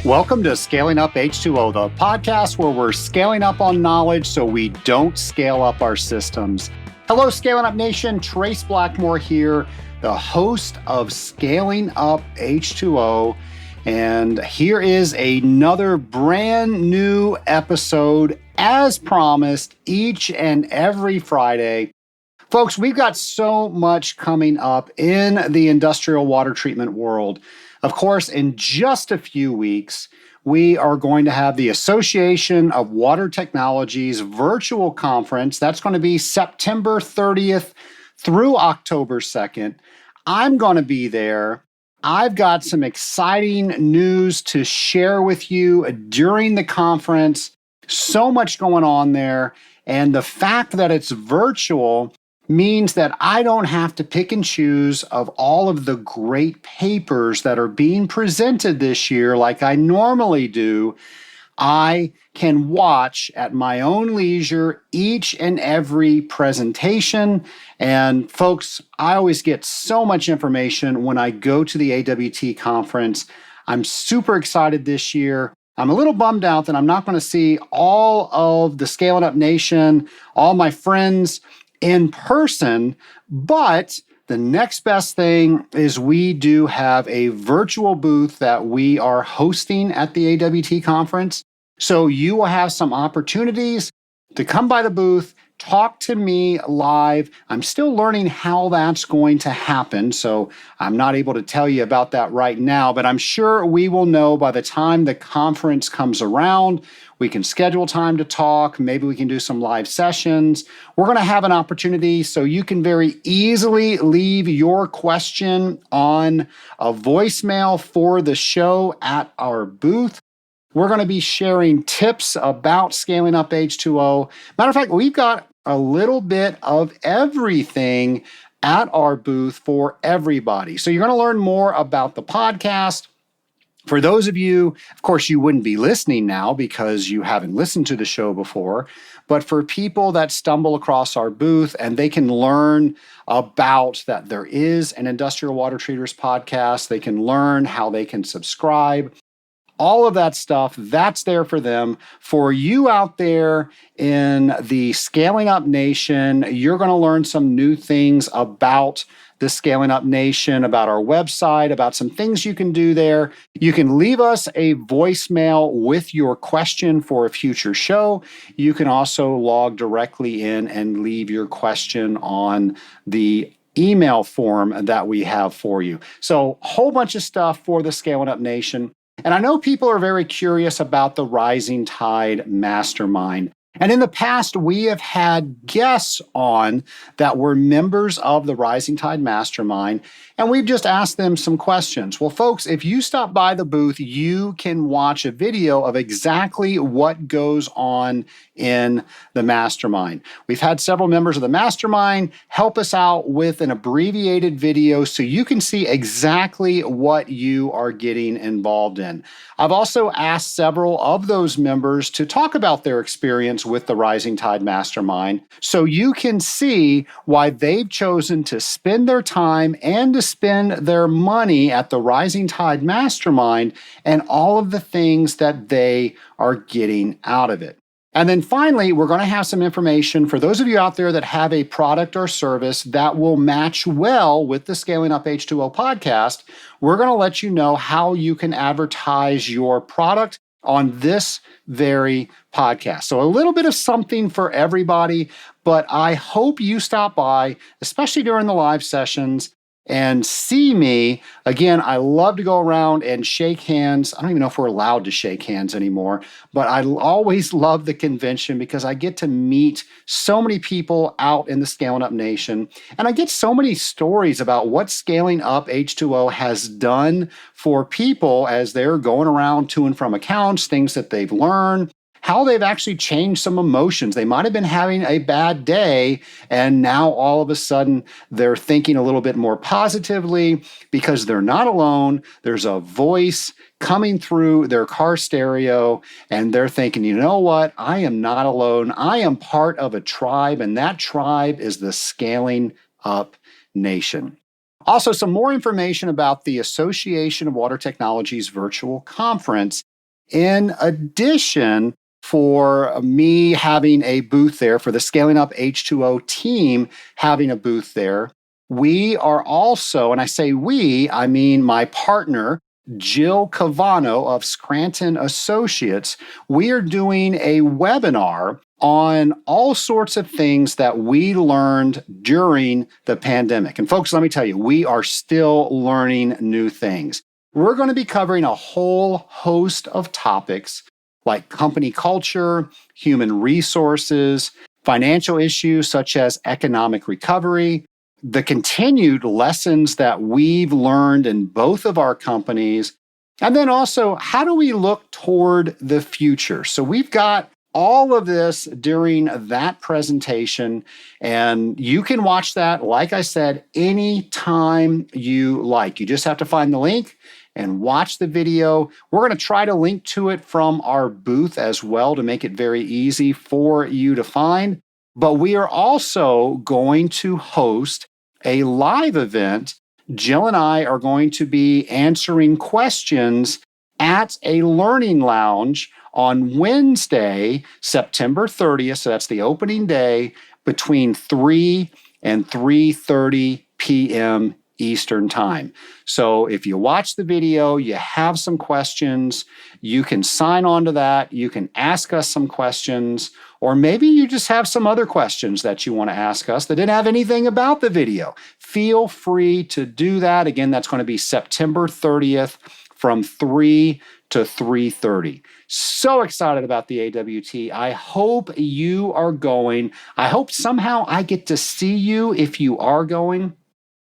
Welcome to Scaling Up H2O, the podcast where we're scaling up on knowledge so we don't scale up our systems. Hello, Scaling Up Nation. Trace Blackmore here, the host of Scaling Up H2O. And here is another brand new episode, as promised, each and every Friday. Folks, we've got so much coming up in the industrial water treatment world. Of course, in just a few weeks, we are going to have the Association of Water Technologies virtual conference. That's going to be September 30th through October 2nd. I'm going to be there. I've got some exciting news to share with you during the conference. So much going on there. And the fact that it's virtual means that I don't have to pick and choose of all of the great papers that are being presented this year like I normally do. I can watch at my own leisure each and every presentation. And folks, I always get so much information when I go to the AWT conference. I'm super excited this year. I'm a little bummed out that I'm not going to see all of the Scaling Up Nation, all my friends in person, but the next best thing is we do have a virtual booth that we are hosting at the AWT conference. So you will have some opportunities to come by the booth, talk to me live. I'm still learning how that's going to happen, so I'm not able to tell you about that right now, but I'm sure we will know by the time the conference comes around. We can schedule time to talk. Maybe we can do some live sessions. We're going to have an opportunity so you can very easily leave your question on a voicemail for the show at our booth. We're going to be sharing tips about scaling up H2O. Matter of fact, we've got a little bit of everything at our booth for everybody. So you're going to learn more about the podcast. For those of you, of course, you wouldn't be listening now because you haven't listened to the show before, but for people that stumble across our booth and they can learn about that there is an Industrial Water Treaters podcast, they can learn how they can subscribe. All of that stuff, that's there for them. For you out there in the Scaling Up Nation, you're going to learn some new things about the Scaling Up Nation, about our website, about some things you can do there. You can leave us a voicemail with your question for a future show. You can also log directly in and leave your question on the email form that we have for you. So a whole bunch of stuff for the Scaling Up Nation. And I know people are very curious about the Rising Tide Mastermind. And in the past, we have had guests on that were members of the Rising Tide Mastermind, and we've just asked them some questions. Well, folks, if you stop by the booth, you can watch a video of exactly what goes on in the mastermind. We've had several members of the mastermind help us out with an abbreviated video so you can see exactly what you are getting involved in. I've also asked several of those members to talk about their experience with the Rising Tide Mastermind so you can see why they've chosen to spend their time and to spend their money at the Rising Tide Mastermind and all of the things that they are getting out of it. And then finally, we're going to have some information for those of you out there that have a product or service that will match well with the Scaling Up H2O podcast. We're going to let you know how you can advertise your product on this very podcast. So a little bit of something for everybody, but I hope you stop by, especially during the live sessions, and see me. Again, I love to go around and shake hands. I don't even know if we're allowed to shake hands anymore, but I always love the convention because I get to meet so many people out in the Scaling Up Nation, and I get so many stories about what Scaling Up H2O has done for people as they're going around to and from accounts, things that they've learned, how they've actually changed some emotions. They might have been having a bad day, and now all of a sudden they're thinking a little bit more positively because they're not alone. There's a voice coming through their car stereo, and they're thinking, you know what? I am not alone. I am part of a tribe, and that tribe is the Scaling Up Nation. Also, some more information about the Association of Water Technologies virtual conference. In addition, for me having a booth there, for the Scaling Up H2O team having a booth there, we are also, and I say we, I mean my partner, Jill Cavano of Scranton Associates, we are doing a webinar on all sorts of things that we learned during the pandemic. And folks, let me tell you, we are still learning new things. We're going to be covering a whole host of topics like company culture, human resources, financial issues such as economic recovery, the continued lessons that we've learned in both of our companies, and then also how do we look toward the future. So we've got all of this during that presentation, and you can watch that, like I said, anytime you like. You just have to find the link and watch the video. We're going to try to link to it from our booth as well to make it very easy for you to find. But we are also going to host a live event. Jill and I are going to be answering questions at a learning lounge on Wednesday, September 30th. So that's the opening day, between 3 and 3:30 p.m. Eastern Time. So if you watch the video, you have some questions, you can sign on to that, you can ask us some questions, or maybe you just have some other questions that you want to ask us that didn't have anything about the video. Feel free to do that. Again, that's going to be September 30th from 3 to 3:30. So excited about the AWT. I hope you are going. I hope somehow I get to see you if you are going.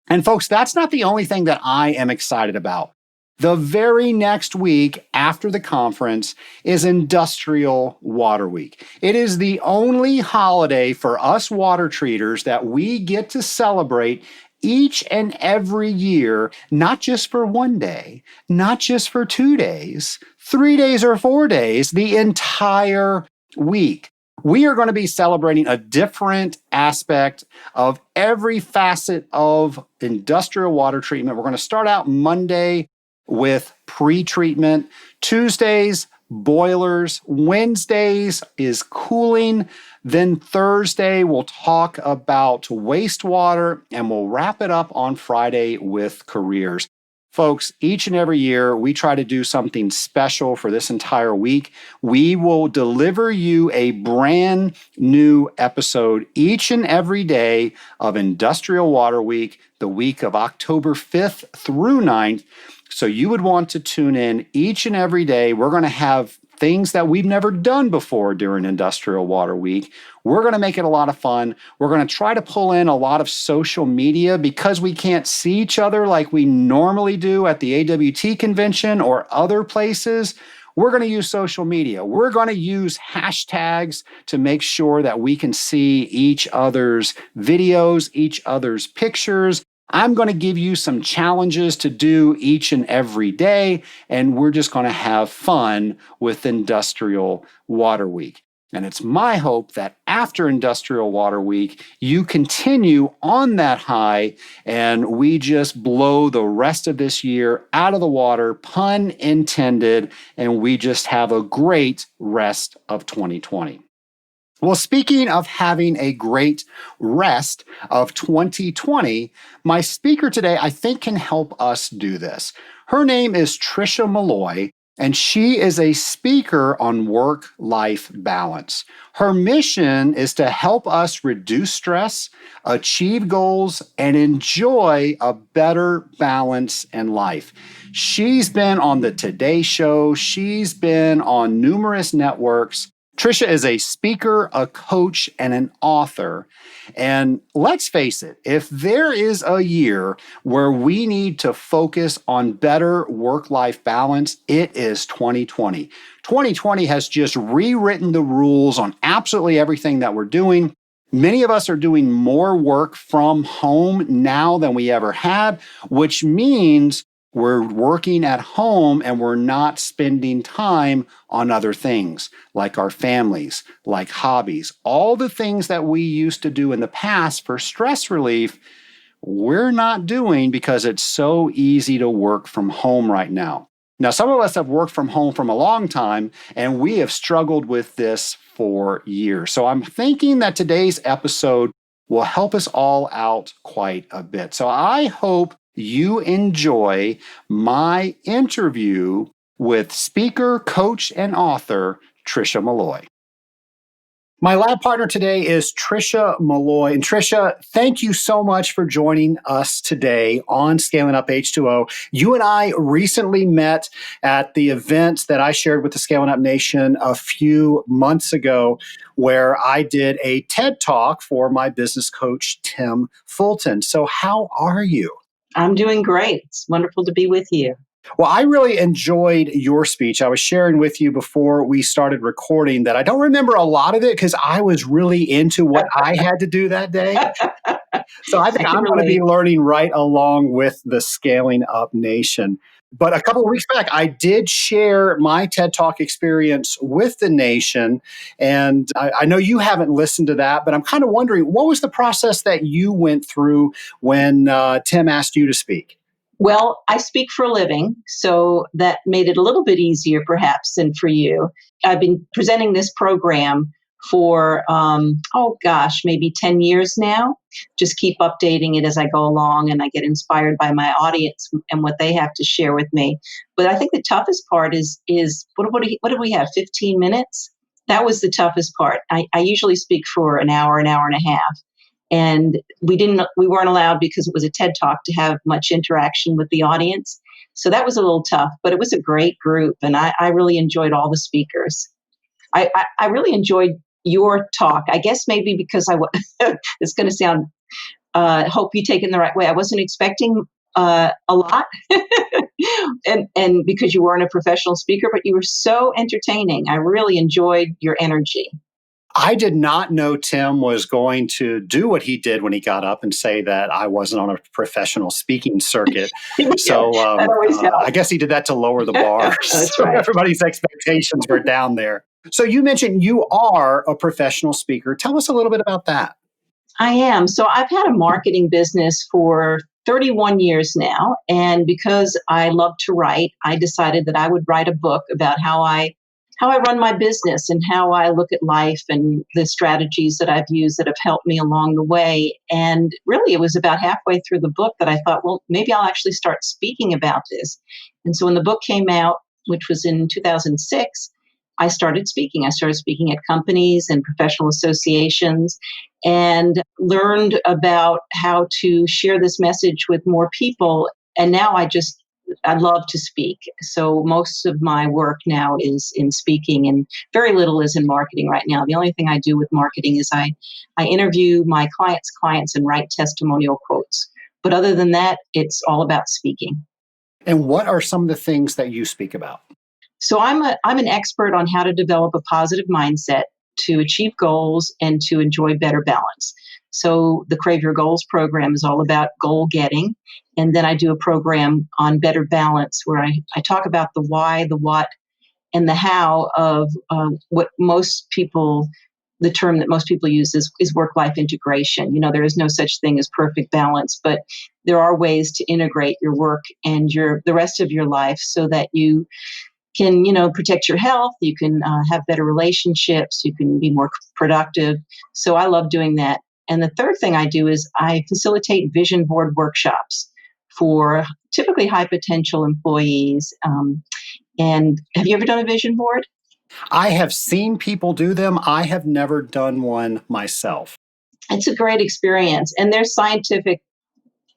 And folks, that's not the only thing that I am excited about. The very next week after the conference is Industrial Water Week. It is the only holiday for us water treaters that we get to celebrate each and every year, not just for one day, not just for 2 days, 3 days or 4 days, the entire week. We are going to be celebrating a different aspect of every facet of industrial water treatment. We're going to start out Monday with pre-treatment, Tuesdays, boilers, Wednesdays is cooling, then Thursday we'll talk about wastewater, and we'll wrap it up on Friday with careers. Folks, each and every year, we try to do something special for this entire week. We will deliver you a brand new episode each and every day of Industrial Water Week, the week of October 5th through 9th. So you would want to tune in each and every day. We're going to have things that we've never done before during Industrial Water Week. We're going to make it a lot of fun. We're going to try to pull in a lot of social media because we can't see each other like we normally do at the AWT convention or other places. We're going to use social media. We're going to use hashtags to make sure that we can see each other's videos, each other's pictures. I'm going to give you some challenges to do each and every day, and we're just going to have fun with Industrial Water Week. And it's my hope that after Industrial Water Week, you continue on that high and we just blow the rest of this year out of the water, pun intended, and we just have a great rest of 2020. Well, speaking of having a great rest of 2020, my speaker today, I think, can help us do this. Her name is Tricia Molloy, and she is a speaker on work-life balance. Her mission is to help us reduce stress, achieve goals, and enjoy a better balance in life. She's been on the Today Show. She's been on numerous networks. Tricia is a speaker, a coach, and an author. And let's face it, if there is a year where we need to focus on better work-life balance, it is 2020. 2020 has just rewritten the rules on absolutely everything that we're doing. Many of us are doing more work from home now than we ever had, which means we're working at home and we're not spending time on other things like our families, like hobbies. All the things that we used to do in the past for stress relief, we're not doing because it's so easy to work from home right now. Now, some of us have worked from home from a long time, and we have struggled with this for years. So I'm thinking that today's episode will help us all out quite a bit. So I hope you enjoy my interview with speaker, coach, and author Tricia Molloy. My lab partner today is Tricia Molloy. And Tricia, thank you so much for joining us today on Scaling Up H2O. You and I recently met at the event that I shared with the Scaling Up Nation a few months ago, where I did a TED Talk for my business coach, Tim Fulton. So how are you? I'm doing great. It's wonderful to be with you. Well, I really enjoyed your speech. I was sharing with you before we started recording that I don't remember a lot of it because I was really into what I had to do that day. So I think I'm going to be learning right along with the Scaling Up Nation. But a couple of weeks back, I did share my TED Talk experience with the nation. And I know you haven't listened to that, but I'm kind of wondering, what was the process that you went through when Tim asked you to speak? Well, I speak for a living, so that made it a little bit easier perhaps than for you. I've been presenting this program for, maybe 10 years now. Just keep updating it as I go along, and I get inspired by my audience and what they have to share with me. But I think the toughest part is what did we have, 15 minutes? That was the toughest part. I usually speak for an hour and a half. And we weren't allowed, because it was a TED Talk, to have much interaction with the audience. So that was a little tough, but it was a great group. And I really enjoyed all the speakers. I really enjoyed your talk. I guess maybe because it's going to sound, hope you take it in the right way. I wasn't expecting a lot. and because you weren't a professional speaker, but you were so entertaining. I really enjoyed your energy. I did not know Tim was going to do what he did when he got up and say that I wasn't on a professional speaking circuit. So I guess he did that to lower the bar. So right. Everybody's expectations were down there. So you mentioned you are a professional speaker. Tell us a little bit about that. I am. So I've had a marketing business for 31 years now. And because I love to write, I decided that I would write a book about how I run my business and how I look at life and the strategies that I've used that have helped me along the way. And really, it was about halfway through the book that I thought, well, maybe I'll actually start speaking about this. And so when the book came out, which was in 2006, I started speaking. I started speaking at companies and professional associations and learned about how to share this message with more people. And now I love to speak. So most of my work now is in speaking, and very little is in marketing right now. The only thing I do with marketing is I interview my clients and write testimonial quotes. But other than that, it's all about speaking. And what are some of the things that you speak about? So I'm an expert on how to develop a positive mindset to achieve goals and to enjoy better balance. So the Crave Your Goals program is all about goal getting. And then I do a program on better balance where I talk about the why, the what, and the how of the term that most people use is work-life integration. There is no such thing as perfect balance, but there are ways to integrate your work and the rest of your life so that you can, protect your health, you can have better relationships, you can be more productive. So I love doing that. And the third thing I do is I facilitate vision board workshops for typically high potential employees. And have you ever done a vision board? I have seen people do them. I have never done one myself. It's a great experience. And there's scientific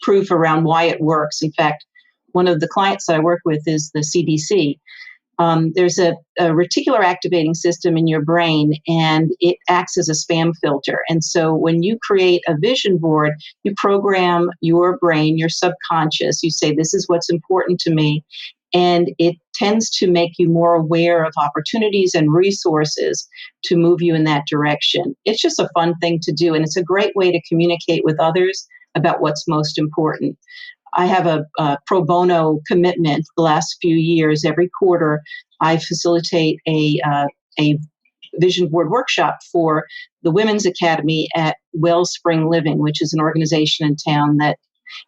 proof around why it works. In fact, one of the clients that I work with is the CDC. There's a reticular activating system in your brain, and it acts as a spam filter. And so when you create a vision board, you program your brain, your subconscious. You say, this is what's important to me. And it tends to make you more aware of opportunities and resources to move you in that direction. It's just a fun thing to do. And it's a great way to communicate with others about what's most important. I have a pro bono commitment the last few years. Every quarter, I facilitate a vision board workshop for the Women's Academy at Wellspring Living, which is an organization in town that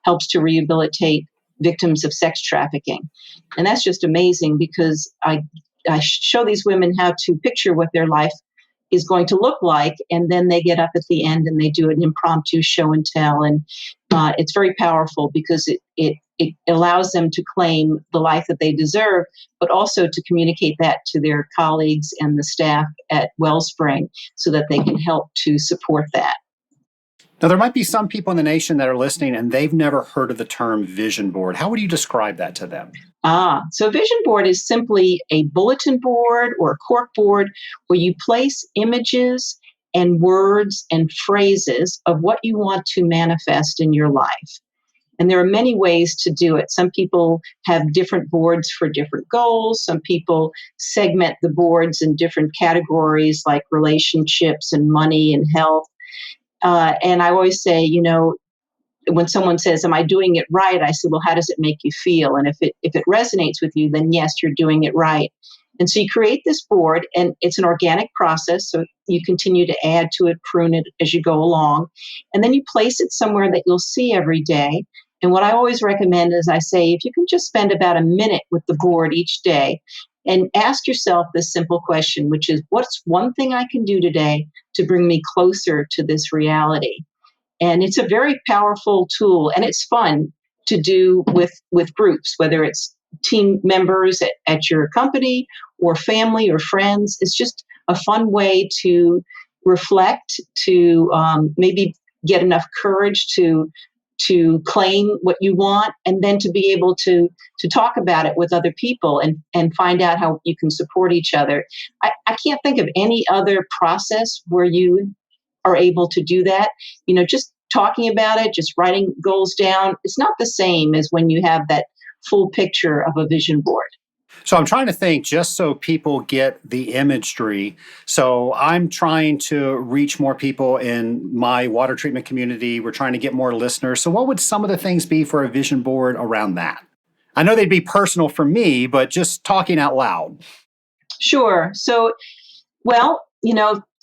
helps to rehabilitate victims of sex trafficking. And that's just amazing because I show these women how to picture what their life is going to look like, and then they get up at the end and they do an impromptu show and tell, and it's very powerful because it allows them to claim the life that they deserve, but also to communicate that to their colleagues and the staff at Wellspring so that they can help to support that. Now, there might be some people in the nation that are listening and they've never heard of the term vision board. How would you describe that to them? So a vision board is simply a bulletin board or a cork board where you place images and words and phrases of what you want to manifest in your life. And there are many ways to do it. Some people have different boards for different goals. Some people segment the boards in different categories like relationships and money and health. And I always say, when someone says, "Am I doing it right?" I say, "Well, how does it make you feel?" And if it resonates with you, then yes, you're doing it right. And so you create this board, and it's an organic process. So you continue to add to it, prune it as you go along. And then you place it somewhere that you'll see every day. And what I always recommend is I say, if you can just spend about a minute with the board each day and ask yourself this simple question, which is, what's one thing I can do today to bring me closer to this reality? And it's a very powerful tool, and it's fun to do with groups, whether it's team members at your company or family or friends. It's just a fun way to reflect, to maybe get enough courage to claim what you want, and then to be able to talk about it with other people and find out how you can support each other. I can't think of any other process where you are able to do that. Just talking about it, just writing goals down, it's not the same as when you have that full picture of a vision board. So I'm trying to think just so people get the imagery. So I'm trying to reach more people in my water treatment community. We're trying to get more listeners. So what would some of the things be for a vision board around that? I know they'd be personal for me, but just talking out loud. Sure. So, well,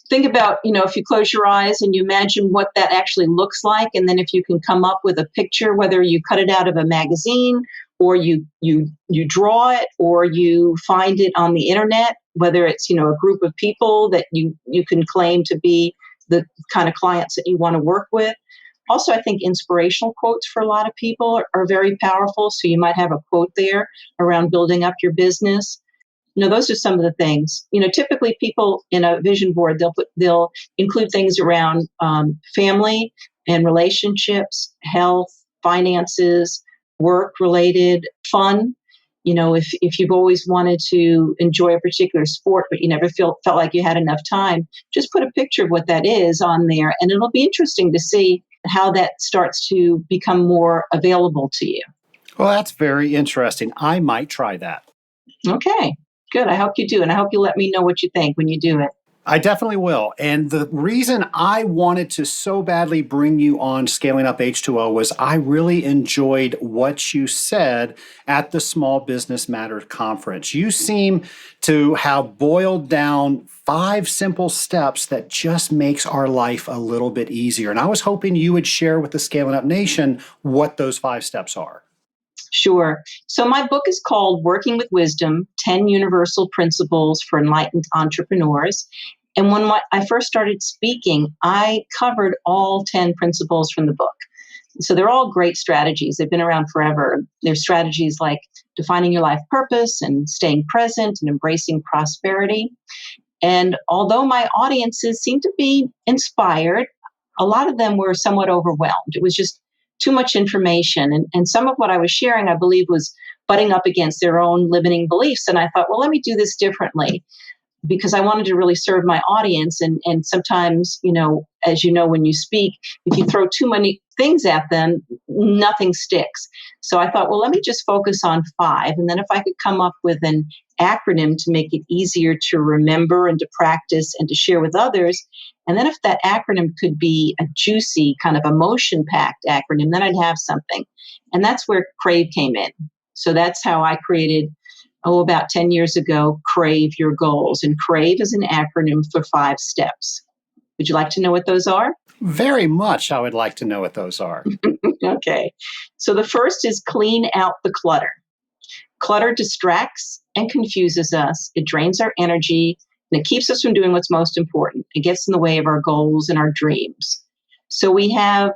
think about, if you close your eyes and you imagine what that actually looks like, and then if you can come up with a picture, whether you cut it out of a magazine or you draw it or you find it on the internet, whether it's, a group of people that you can claim to be the kind of clients that you want to work with. Also, I think inspirational quotes for a lot of people are very powerful. So you might have a quote there around building up your business. Those are some of the things. Typically people in a vision board, they'll include things around family and relationships, health, finances, work-related, fun. If you've always wanted to enjoy a particular sport, but you never felt like you had enough time, just put a picture of what that is on there, and it'll be interesting to see how that starts to become more available to you. Well, that's very interesting. I might try that. Okay. Good. I hope you do. And I hope you let me know what you think when you do it. I definitely will. And the reason I wanted to so badly bring you on Scaling Up H2O was I really enjoyed what you said at the Small Business Matters Conference. You seem to have boiled down 5 simple steps that just makes our life a little bit easier. And I was hoping you would share with the Scaling Up Nation what those 5 steps are. Sure. So my book is called Working with Wisdom, 10 Universal Principles for Enlightened Entrepreneurs. And when I first started speaking, I covered all 10 principles from the book. So they're all great strategies. They've been around forever. They're strategies like defining your life purpose and staying present and embracing prosperity. And although my audiences seemed to be inspired, a lot of them were somewhat overwhelmed. It was just too much information. And some of what I was sharing, I believe, was butting up against their own limiting beliefs. And I thought, well, let me do this differently, because I wanted to really serve my audience. And sometimes, as you know, when you speak, if you throw too many things at them, nothing sticks. So I thought, well, let me just focus on 5. And then if I could come up with an acronym to make it easier to remember and to practice and to share with others. And then if that acronym could be a juicy kind of emotion-packed acronym, then I'd have something. And that's where CRAVE came in. So that's how I created, about 10 years ago, Crave Your Goals. And CRAVE is an acronym for 5 steps. Would you like to know what those are? Very much. I would like to know what those are. Okay. So the first is clean out the clutter. Clutter distracts and confuses us. It drains our energy and it keeps us from doing what's most important. It gets in the way of our goals and our dreams. So we have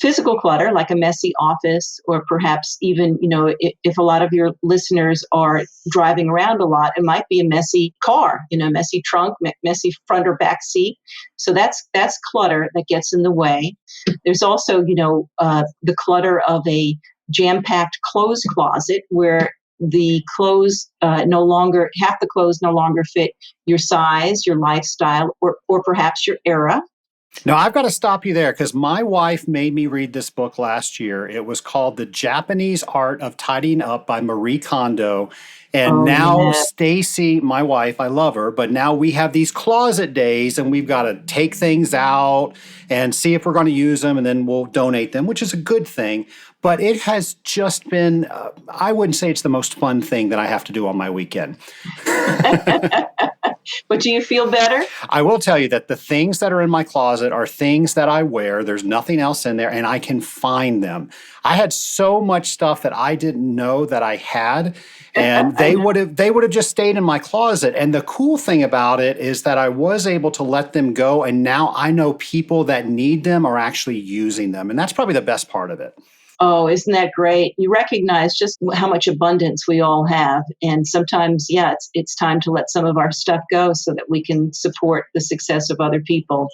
physical clutter, like a messy office, or perhaps even, if a lot of your listeners are driving around a lot, it might be a messy car, messy trunk, messy front or back seat. So that's clutter that gets in the way. There's also, the clutter of a jam-packed clothes closet where the clothes half the clothes no longer fit your size, your lifestyle, or perhaps your era. Now, I've got to stop you there because my wife made me read this book last year. It was called The Japanese Art of Tidying Up by Marie Kondo. And Oh, now yeah. Stacy, my wife, I love her, but now we have these closet days and we've got to take things out and see if we're going to use them and then we'll donate them, which is a good thing. But it has just been, I wouldn't say it's the most fun thing that I have to do on my weekend. But do you feel better? I will tell you that the things that are in my closet are things that I wear. There's nothing else in there, and I can find them. I had so much stuff that I didn't know that I had, and they would have just stayed in my closet. And the cool thing about it is that I was able to let them go, and now I know people that need them are actually using them, and that's probably the best part of it. Oh, isn't that great? You recognize just how much abundance we all have. And sometimes, it's time to let some of our stuff go so that we can support the success of other people.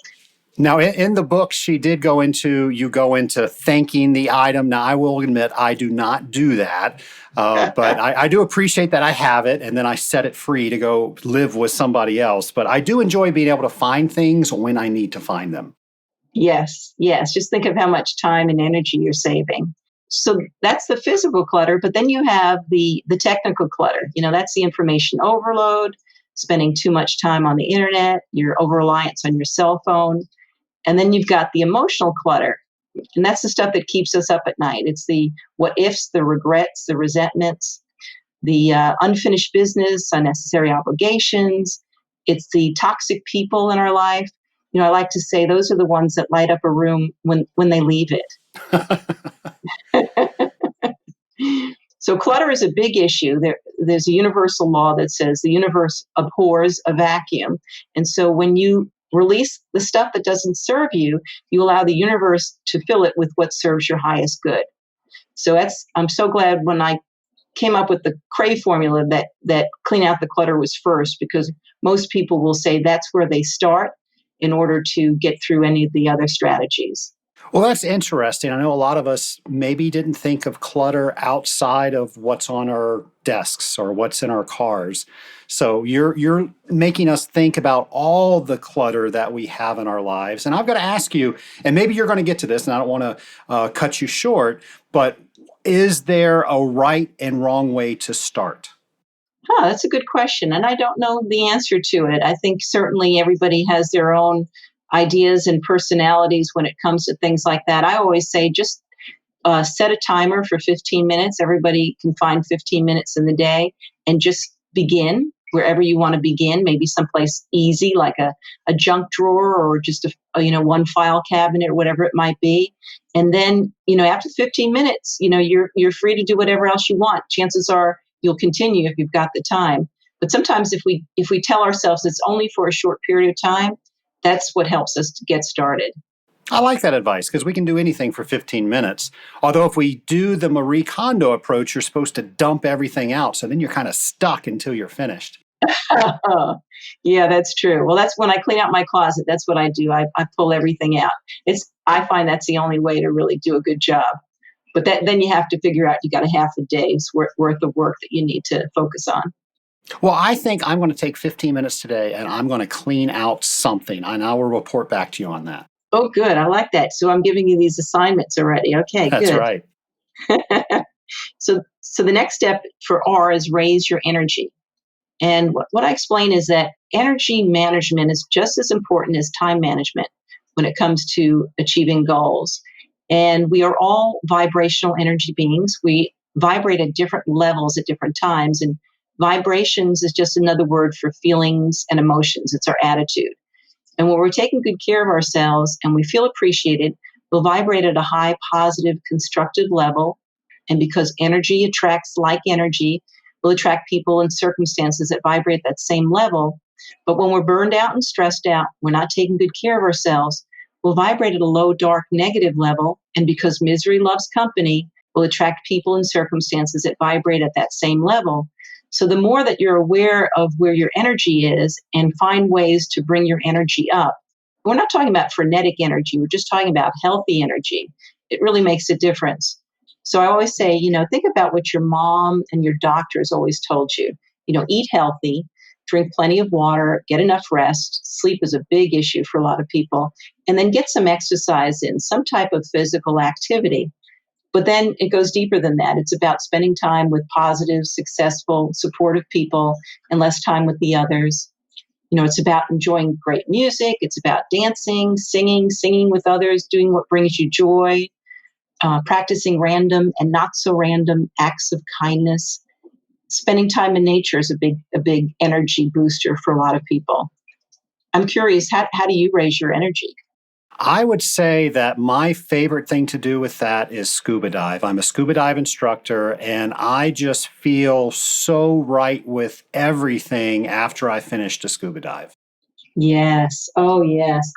Now, in the book, you go into thanking the item. Now, I will admit I do not do that, but I do appreciate that I have it, and then I set it free to go live with somebody else. But I do enjoy being able to find things when I need to find them. Yes, yes. Just think of how much time and energy you're saving. So that's the physical clutter, but then you have the technical clutter. That's the information overload, spending too much time on the internet, your over-reliance on your cell phone. And then you've got the emotional clutter. And that's the stuff that keeps us up at night. It's the what ifs, the regrets, the resentments, the unfinished business, unnecessary obligations. It's the toxic people in our life. I like to say those are the ones that light up a room when they leave it. So clutter is a big issue. There's a universal law that says the universe abhors a vacuum. And so when you release the stuff that doesn't serve you, you allow the universe to fill it with what serves your highest good. So I'm so glad when I came up with the Crave formula that clean out the clutter was first, because most people will say that's where they start in order to get through any of the other strategies. Well, that's interesting. I know a lot of us maybe didn't think of clutter outside of what's on our desks or what's in our cars. So you're making us think about all the clutter that we have in our lives. And I've got to ask you, and maybe you're going to get to this, and I don't want to cut you short, but is there a right and wrong way to start? That's a good question. And I don't know the answer to it. I think certainly everybody has their own ideas and personalities when it comes to things like that. I always say just set a timer for 15 minutes. Everybody can find 15 minutes in the day and just begin wherever you want to begin, maybe someplace easy like a junk drawer or just one file cabinet or whatever it might be. And then, after 15 minutes, you're free to do whatever else you want. Chances are you'll continue if you've got the time. But sometimes if we tell ourselves it's only for a short period of time, that's what helps us to get started. I like that advice because we can do anything for 15 minutes. Although if we do the Marie Kondo approach, you're supposed to dump everything out. So then you're kind of stuck until you're finished. Yeah, that's true. Well, that's when I clean out my closet. That's what I do. I pull everything out. I find that's the only way to really do a good job. But then you have to figure out you got a half a day's worth of work that you need to focus on. Well, I think I'm going to take 15 minutes today and I'm going to clean out something. And I will report back to you on that. Oh, good. I like that. So I'm giving you these assignments already. Okay, That's good. right. So the next step for R is raise your energy. And what I explain is that energy management is just as important as time management when it comes to achieving goals. And we are all vibrational energy beings. We vibrate at different levels at different times. And vibrations is just another word for feelings and emotions. It's our attitude. And when we're taking good care of ourselves and we feel appreciated, will vibrate at a high, positive, constructive level. And because energy attracts like energy, we'll attract people and circumstances that vibrate at that same level. But when we're burned out and stressed out, we're not taking good care of ourselves, we'll vibrate at a low, dark, negative level. And because misery loves company, we'll attract people and circumstances that vibrate at that same level. So the more that you're aware of where your energy is and find ways to bring your energy up, we're not talking about frenetic energy, we're just talking about healthy energy. It really makes a difference. So I always say, think about what your mom and your doctors always told you. Eat healthy, drink plenty of water, get enough rest. Sleep is a big issue for a lot of people. And then get some exercise in, some type of physical activity. But then it goes deeper than that. It's about spending time with positive, successful, supportive people and less time with the others. It's about enjoying great music. It's about dancing, singing with others, doing what brings you joy, practicing random and not so random acts of kindness. Spending time in nature is a big energy booster for a lot of people. I'm curious, how do you raise your energy? I would say that my favorite thing to do with that is scuba dive. I'm a scuba dive instructor, and I just feel so right with everything after I finished a scuba dive. Yes. Oh, yes.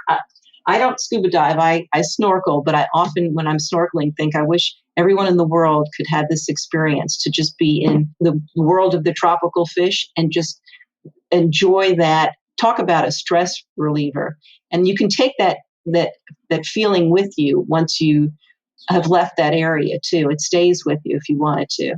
I don't scuba dive. I snorkel, but I often, when I'm snorkeling, think I wish everyone in the world could have this experience to just be in the world of the tropical fish and just enjoy that. Talk about a stress reliever. And you can take that feeling with you once you have left that area too. It stays with you if you wanted to.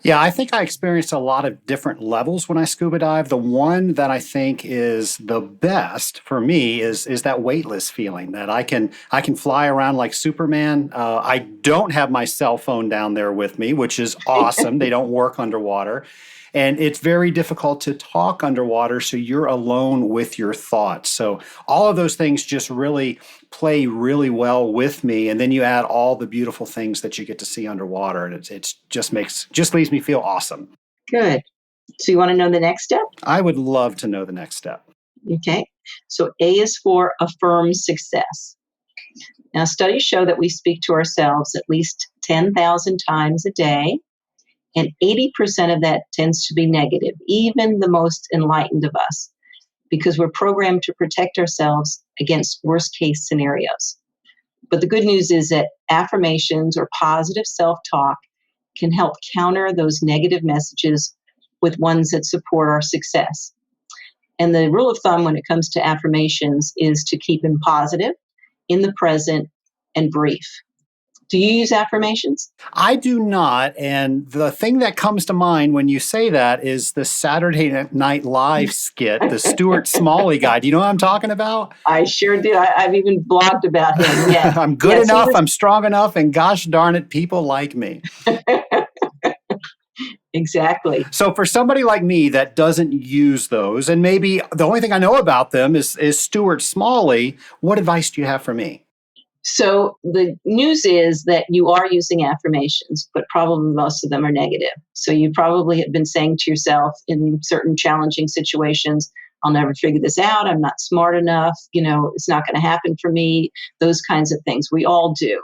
Yeah, I think I experienced a lot of different levels when I scuba dive. The one that I think is the best for me is that weightless feeling that I can fly around like Superman. I don't have my cell phone down there with me, which is awesome. They don't work underwater. And it's very difficult to talk underwater, so you're alone with your thoughts. So all of those things just really play really well with me. And then you add all the beautiful things that you get to see underwater, and it's just leaves me feel awesome. Good. So you want to know the next step? I would love to know the next step. Okay. So A is for affirm success. Now, studies show that we speak to ourselves at least 10,000 times a day, and 80% of that tends to be negative, even the most enlightened of us, because we're programmed to protect ourselves against worst case scenarios. But the good news is that affirmations or positive self-talk can help counter those negative messages with ones that support our success. And the rule of thumb when it comes to affirmations is to keep them positive, in the present, and brief. Do you use affirmations? I do not. And the thing that comes to mind when you say that is the Saturday Night Live skit, the Stuart Smalley guy. Do you know what I'm talking about? I sure do. I've even blogged about him. Yes. I'm good Yes, enough, I'm strong enough, and gosh darn it, people like me. Exactly. So for somebody like me that doesn't use those, and maybe the only thing I know about them is Stuart Smalley, what advice do you have for me? So the news is that you are using affirmations, but probably most of them are negative. So you probably have been saying to yourself in certain challenging situations, I'll never figure this out. I'm not smart enough. It's not going to happen for me. Those kinds of things. We all do.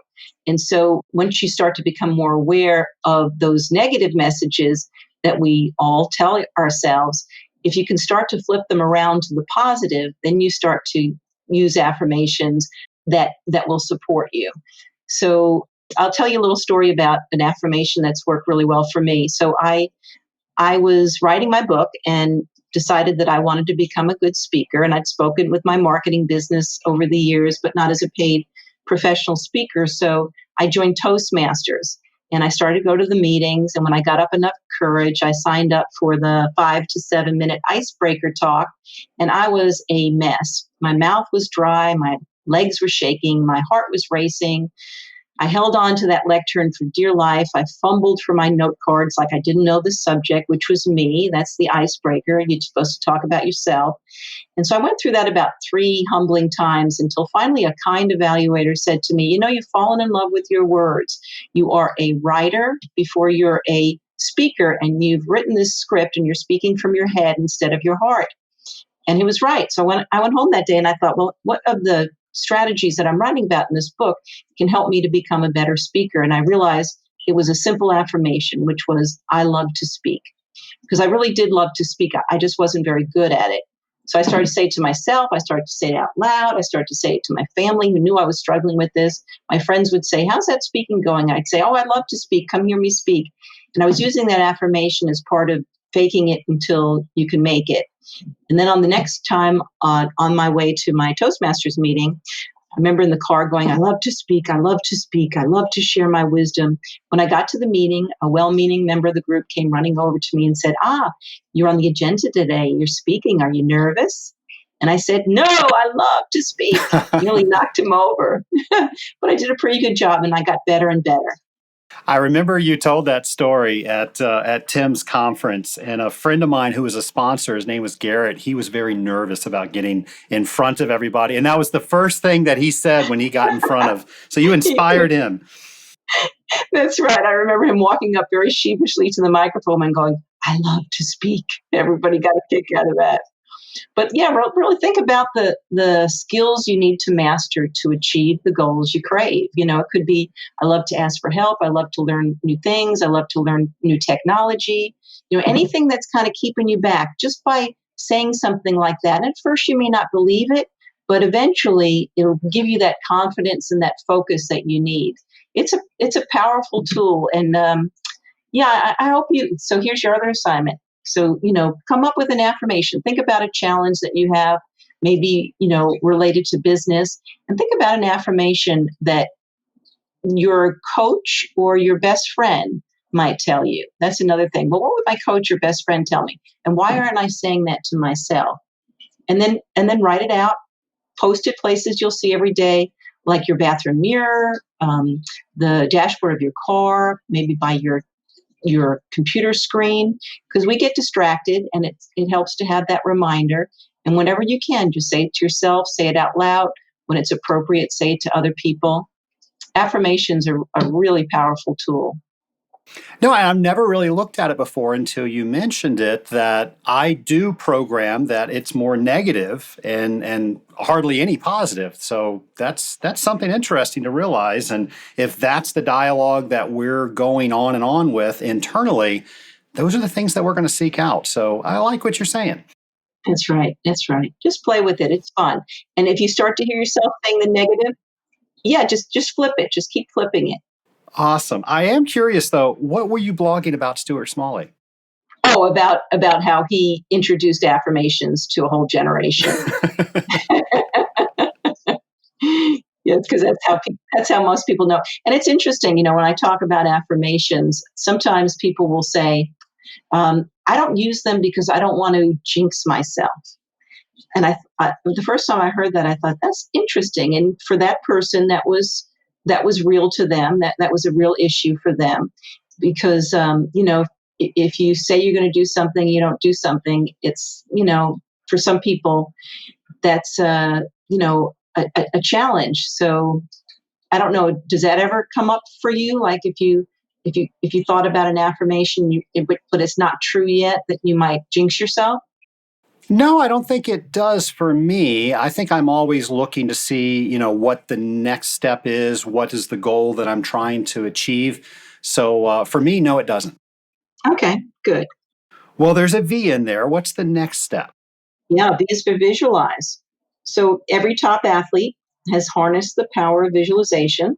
And so once you start to become more aware of those negative messages that we all tell ourselves, if you can start to flip them around to the positive, then you start to use affirmations that will support you. So I'll tell you a little story about an affirmation that's worked really well for me. So I was writing my book and decided that I wanted to become a good speaker. And I'd spoken with my marketing business over the years, but not as a paid professional speaker. So I joined Toastmasters and I started to go to the meetings. And when I got up enough courage, I signed up for the 5 to 7 minute icebreaker talk. And I was a mess. My mouth was dry. My legs were shaking. My heart was racing. I held on to that lectern for dear life. I fumbled for my note cards like I didn't know the subject, which was me. That's the icebreaker. You're supposed to talk about yourself. And so I went through that about 3 humbling times until finally a kind evaluator said to me, you've fallen in love with your words. You are a writer before you're a speaker, and you've written this script and you're speaking from your head instead of your heart. And he was right. So when I went home that day and I thought, well, what of the strategies that I'm writing about in this book can help me to become a better speaker. And I realized it was a simple affirmation, which was, I love to speak. Because I really did love to speak. I just wasn't very good at it. So I started to say it to myself. I started to say it out loud. I started to say it to my family who knew I was struggling with this. My friends would say, how's that speaking going? I'd say, oh, I love to speak. Come hear me speak. And I was using that affirmation as part of faking it until you can make it. And then on the next time on my way to my Toastmasters meeting, I remember in the car going, I love to speak. I love to speak. I love to share my wisdom. When I got to the meeting, a well-meaning member of the group came running over to me and said, you're on the agenda today. You're speaking. Are you nervous? And I said, no, I love to speak. Nearly knocked him over. But I did a pretty good job and I got better and better. I remember you told that story at Tim's conference, and a friend of mine who was a sponsor, his name was Garrett, he was very nervous about getting in front of everybody. And that was the first thing that he said when he got in front of. So you inspired him. That's right. I remember him walking up very sheepishly to the microphone and going, I love to speak. Everybody got a kick out of that. But yeah, really think about the skills you need to master to achieve the goals you crave. It could be, I love to ask for help. I love to learn new things. I love to learn new technology. Anything that's kind of keeping you back, just by saying something like that. And at first you may not believe it, but eventually it'll give you that confidence and that focus that you need. It's a powerful tool. And I hope you, so here's your other assignment. So, come up with an affirmation. Think about a challenge that you have, maybe, related to business, and think about an affirmation that your coach or your best friend might tell you. That's another thing. But what would my coach or best friend tell me? And why aren't I saying that to myself? And then write it out, post it places you'll see every day, like your bathroom mirror, the dashboard of your car, maybe by your computer screen, because we get distracted, and it helps to have that reminder. And whenever you can, just say it to yourself, say it out loud. When it's appropriate, say it to other people. Affirmations are a really powerful tool. No, I've never really looked at it before until you mentioned it, that I do program that it's more negative and hardly any positive. So that's something interesting to realize. And if that's the dialogue that we're going on and on with internally, those are the things that we're going to seek out. So I like what you're saying. That's right. That's right. Just play with it. It's fun. And if you start to hear yourself saying the negative, just flip it. Just keep flipping it. Awesome. I am curious, though, what were you blogging about Stuart Smalley? Oh, about how he introduced affirmations to a whole generation. Yeah, because that's how most people know. And it's interesting, when I talk about affirmations, sometimes people will say, I don't use them because I don't want to jinx myself. And the first time I heard that, I thought, that's interesting. And for that person, that was real to them. That was a real issue for them, because if you say you're going to do something, you don't do something. It's for some people, that's a challenge. So I don't know. Does that ever come up for you? Like if you thought about an affirmation, but it's not true yet, that you might jinx yourself? No, I don't think it does for me. I think I'm always looking to see, what the next step is, what is the goal that I'm trying to achieve. So for me, no, it doesn't. Okay, good. Well, there's a V in there. What's the next step? Yeah, V is for visualize. So every top athlete has harnessed the power of visualization.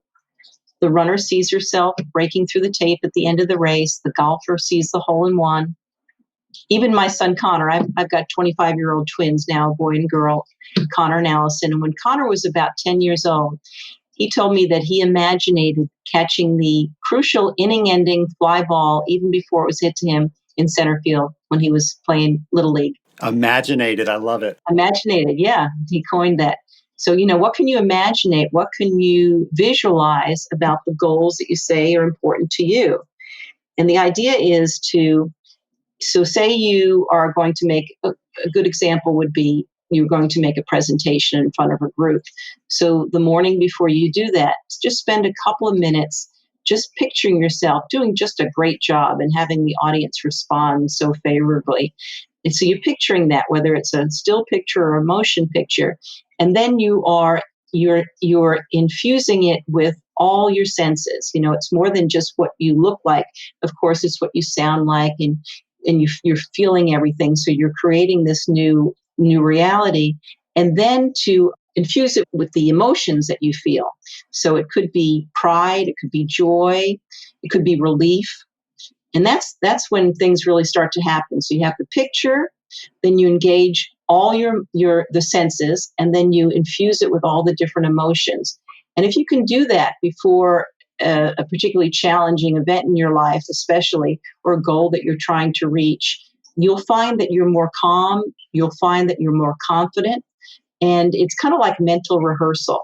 The runner sees herself breaking through the tape at the end of the race. The golfer sees the hole in one. Even my son Connor, I've got 25-year-old twins now, a boy and girl, Connor and Allison. And when Connor was about 10 years old, he told me that he imaginated catching the crucial inning-ending fly ball even before it was hit to him in center field when he was playing Little League. Imaginated. I love it. Imaginated, yeah. He coined that. So, what can you imaginate? What can you visualize about the goals that you say are important to you? And the idea is so say you are going to make, a good example would be you're going to make a presentation in front of a group. So the morning before you do that, just spend a couple of minutes just picturing yourself doing just a great job and having the audience respond so favorably. And so you're picturing that, whether it's a still picture or a motion picture, and then you are you're infusing it with all your senses. It's more than just what you look like. Of course, it's what you sound like, and you're feeling everything. So you're creating this new reality, and then to infuse it with the emotions that you feel. So it could be pride, it could be joy, it could be relief, and that's when things really start to happen. So you have the picture, then you engage all your the senses, and then you infuse it with all the different emotions. And if you can do that before a particularly challenging event in your life, especially, or a goal that you're trying to reach, you'll find that you're more calm, you'll find that you're more confident, and it's kind of like mental rehearsal.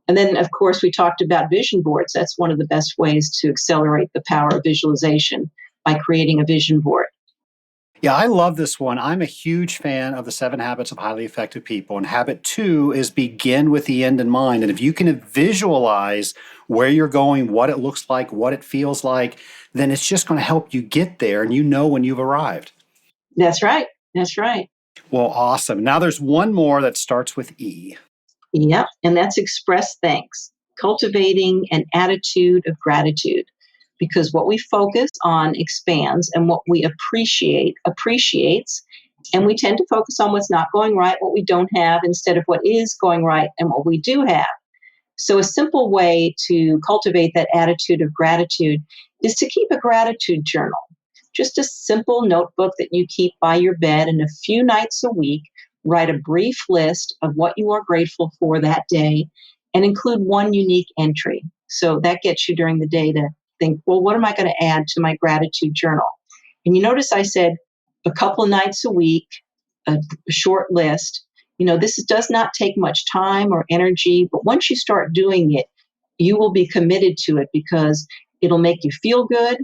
And then, of course, we talked about vision boards. That's one of the best ways to accelerate the power of visualization, by creating a vision board. Yeah, I love this one. I'm a huge fan of the 7 Habits of Highly Effective People. And habit 2 is begin with the end in mind. And if you can visualize where you're going, what it looks like, what it feels like, then it's just going to help you get there and you know when you've arrived. That's right. That's right. Well, awesome. Now there's one more that starts with E. Yep. And that's express thanks, cultivating an attitude of gratitude. Because what we focus on expands, and what we appreciate appreciates. And we tend to focus on what's not going right, what we don't have, instead of what is going right and what we do have. So, a simple way to cultivate that attitude of gratitude is to keep a gratitude journal, just a simple notebook that you keep by your bed, and a few nights a week, write a brief list of what you are grateful for that day and include one unique entry. So, that gets you during the day to think, well, what am I going to add to my gratitude journal? And you notice I said a couple of nights a week, a short list. This does not take much time or energy, but once you start doing it, you will be committed to it, because it'll make you feel good.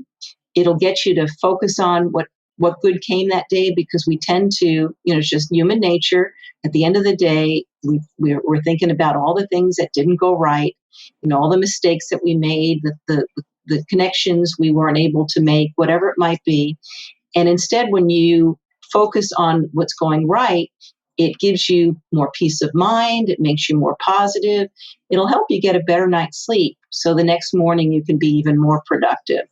It'll get you to focus on what good came that day, because we tend to, it's just human nature. At the end of the day, we're thinking about all the things that didn't go right, all the mistakes that we made, the connections we weren't able to make, whatever it might be. And instead, when you focus on what's going right, it gives you more peace of mind. It makes you more positive. It'll help you get a better night's sleep, so the next morning you can be even more productive.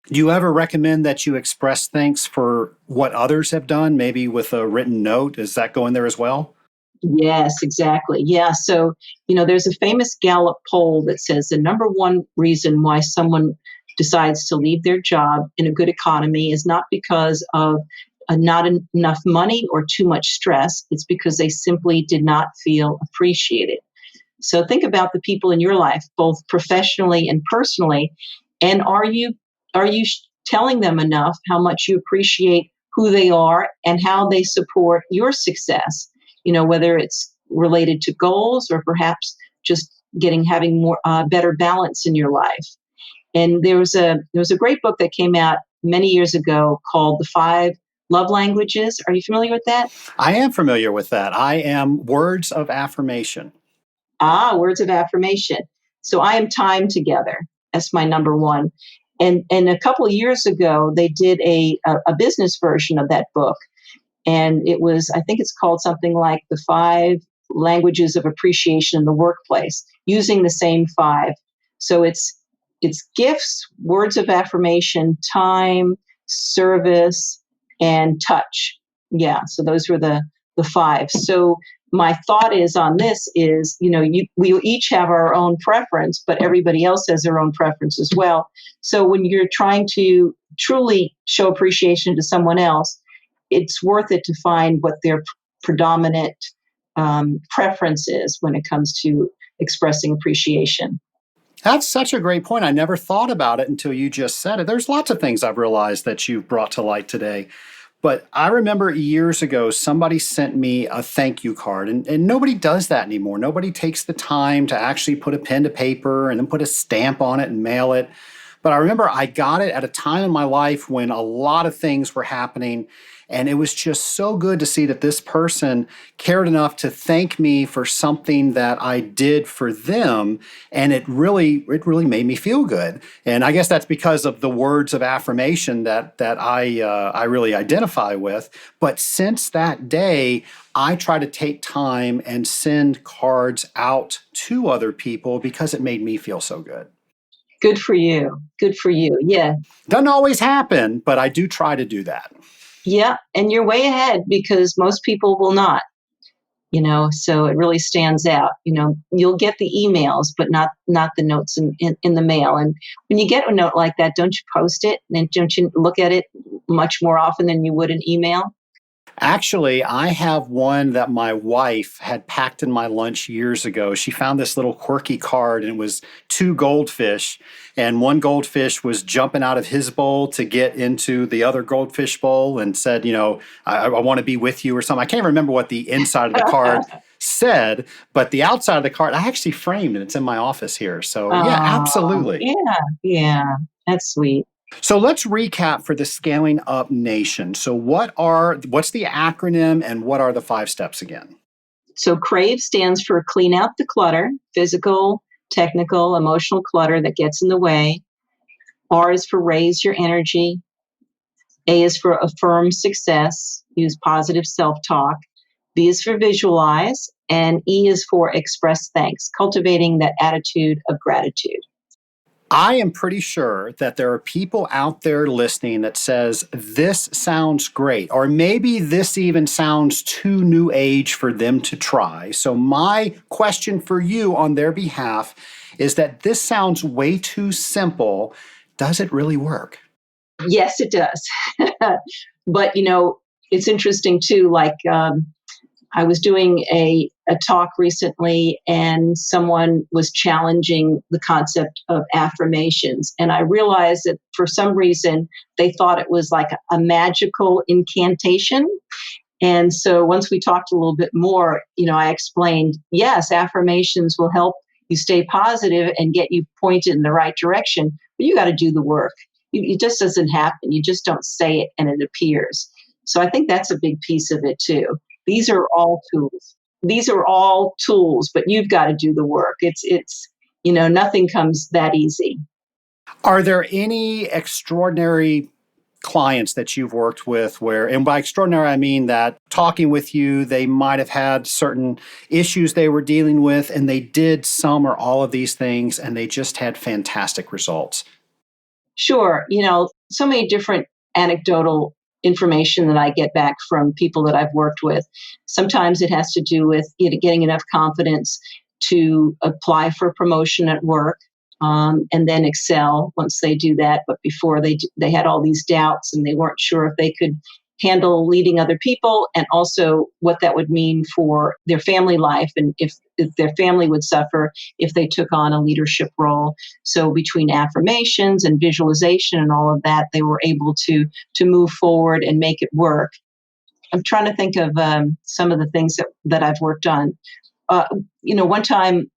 Do you ever recommend that you express thanks for what others have done, maybe with a written note? Does that go in there as well? Yes, exactly. Yeah. So, there's a famous Gallup poll that says the number one reason why someone decides to leave their job in a good economy is not because of not enough money or too much stress. It's because they simply did not feel appreciated. So think about the people in your life, both professionally and personally, and are you telling them enough how much you appreciate who they are and how they support your success? Whether it's related to goals, or perhaps just having more better balance in your life. And there was a great book that came out many years ago called The Five Love Languages. Are you familiar with that? I am familiar with that. I am words of affirmation. Words of affirmation. So I am time together. That's my number one. And a couple of years ago, they did a business version of that book. And I think it's called something like The Five Languages of Appreciation in the Workplace, using the same five. So it's gifts, words of affirmation, time, service, and touch. Yeah, so those were the five. So my thought is on this is, we each have our own preference, but everybody else has their own preference as well. So when you're trying to truly show appreciation to someone else, it's worth it to find what their predominant preference is when it comes to expressing appreciation. That's such a great point. I never thought about it until you just said it. There's lots of things I've realized that you've brought to light today. But I remember years ago, somebody sent me a thank you card, and nobody does that anymore. Nobody takes the time to actually put a pen to paper and then put a stamp on it and mail it. But I remember I got it at a time in my life when a lot of things were happening. And it was just so good to see that this person cared enough to thank me for something that I did for them. And it really made me feel good. And I guess that's because of the words of affirmation that I really identify with. But since that day, I try to take time and send cards out to other people because it made me feel so good. Good for you. Good for you. Yeah. Doesn't always happen, but I do try to do that. Yeah. And you're way ahead because most people will not, so it really stands out. You'll get the emails, but not the notes in the mail. And when you get a note like that, don't you post it? And don't you look at it much more often than you would an email? Actually, I have one that my wife had packed in my lunch years ago. She found this little quirky card, and it was two goldfish, and one goldfish was jumping out of his bowl to get into the other goldfish bowl and said, I want to be with you or something. I can't remember what the inside of the card said, but the outside of the card I actually framed and it's in my office here. So, yeah, absolutely. Yeah. Yeah. That's sweet. So let's recap for the Scaling Up Nation. So what's the acronym and what are the 5 steps again? So CRAVE stands for clean out the clutter, physical, technical, emotional clutter that gets in the way. R is for raise your energy. A is for affirm success, use positive self-talk. V is for visualize. And E is for express thanks, cultivating that attitude of gratitude. I am pretty sure that there are people out there listening that says this sounds great, or maybe this even sounds too new age for them to try. So my question for you on their behalf is that this sounds way too simple. Does it really work? Yes, it does. But, it's interesting too, like I was doing a talk recently and someone was challenging the concept of affirmations. And I realized that for some reason they thought it was like a magical incantation. And so once we talked a little bit more, I explained, yes, affirmations will help you stay positive and get you pointed in the right direction, but you got to do the work. It just doesn't happen. You just don't say it and it appears. So I think that's a big piece of it too. These are all tools. These are all tools, but you've got to do the work. It's nothing comes that easy. Are there any extraordinary clients that you've worked with where, and by extraordinary, I mean that talking with you, they might have had certain issues they were dealing with, and they did some or all of these things, and they just had fantastic results? Sure. So many different anecdotal information that I get back from people that I've worked with. Sometimes it has to do with getting enough confidence to apply for a promotion at work, and then excel once they do that. But before they had all these doubts and they weren't sure if they could handle leading other people, and also what that would mean for their family life, and if their family would suffer if they took on a leadership role. So between affirmations and visualization and all of that, they were able to move forward and make it work. I'm trying to think of some of the things that I've worked on. One time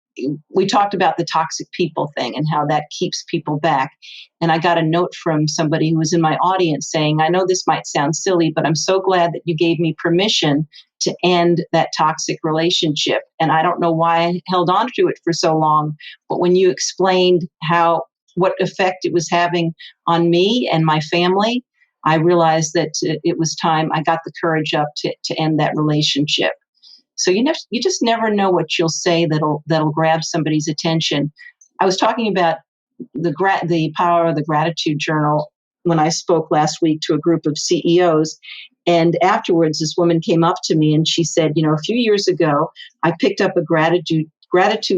we talked about the toxic people thing and how that keeps people back. And I got a note from somebody who was in my audience saying, I know this might sound silly, but I'm so glad that you gave me permission to end that toxic relationship. And I don't know why I held on to it for so long, but when you explained what effect it was having on me and my family, I realized that it was time. I got the courage up to end that relationship. So you just never know what you'll say that'll grab somebody's attention. I was talking about the power of the gratitude journal when I spoke last week to a group of CEOs, and afterwards this woman came up to me and she said, a few years ago I picked up a gratitude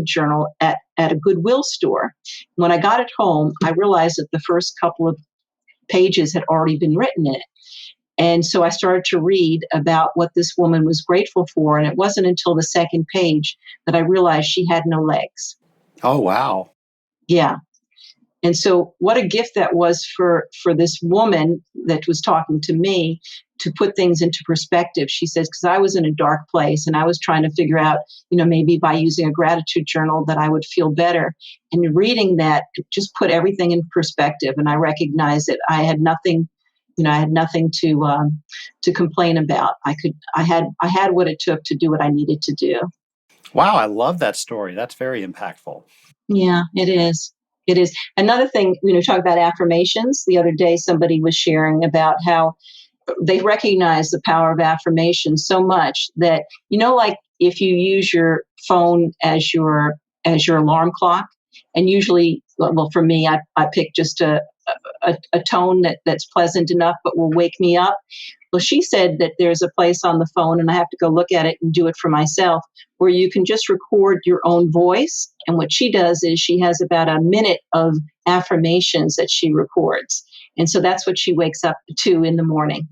journal at a Goodwill store. When I got it home, I realized that the first couple of pages had already been written in it. And so I started to read about what this woman was grateful for. And it wasn't until the second page that I realized she had no legs. Oh, wow. Yeah. And so what a gift that was for this woman that was talking to me to put things into perspective. She says, because I was in a dark place and I was trying to figure out, maybe by using a gratitude journal that I would feel better. And reading that just put everything in perspective. And I recognized that I had nothing, to complain about. I had what it took to do what I needed to do. Wow, I love that story. That's very impactful. Yeah, it is. It is. Another thing, talk about affirmations. The other day, somebody was sharing about how they recognize the power of affirmation so much that, like if you use your phone as your alarm clock, and usually, well, for me, I pick just a tone that's pleasant enough but will wake me up. Well, she said that there's a place on the phone, and I have to go look at it and do it for myself, where you can just record your own voice. And what she does is she has about a minute of affirmations that she records. And so that's what she wakes up to in the morning.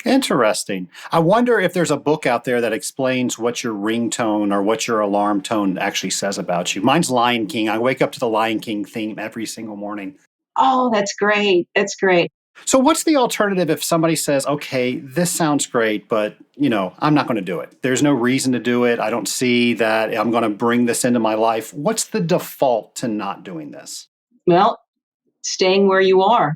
Interesting. I wonder if there's a book out there that explains what your ringtone or what your alarm tone actually says about you. Mine's Lion King. I wake up to the Lion King theme every single morning. Oh, that's great. That's great. So what's the alternative if somebody says, okay, this sounds great, but I'm not going to do it. There's no reason to do it. I don't see that I'm going to bring this into my life. What's the default to not doing this? Well, staying where you are.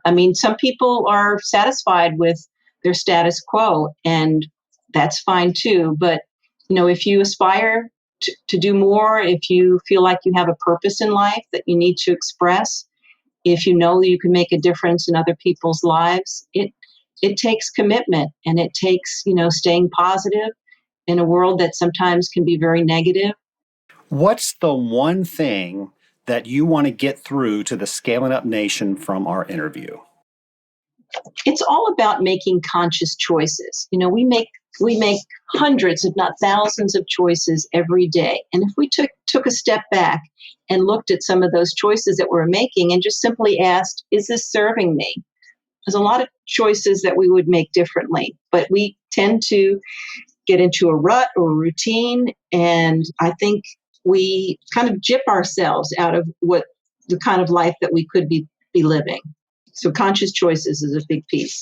I mean, some people are satisfied with their status quo, and that's fine too. But, if you aspire to do more, if you feel like you have a purpose in life that you need to express, if you know that you can make a difference in other people's lives, it takes commitment, and it takes, staying positive in a world that sometimes can be very negative. What's the one thing that you want to get through to the Scaling Up Nation from our interview? It's all about making conscious choices. We make hundreds, if not thousands, of choices every day. And if we took a step back and looked at some of those choices that we're making and just simply asked, is this serving me? There's a lot of choices that we would make differently, but we tend to get into a rut or a routine. And I think we kind of gyp ourselves out of what the kind of life that we could be living. So conscious choices is a big piece.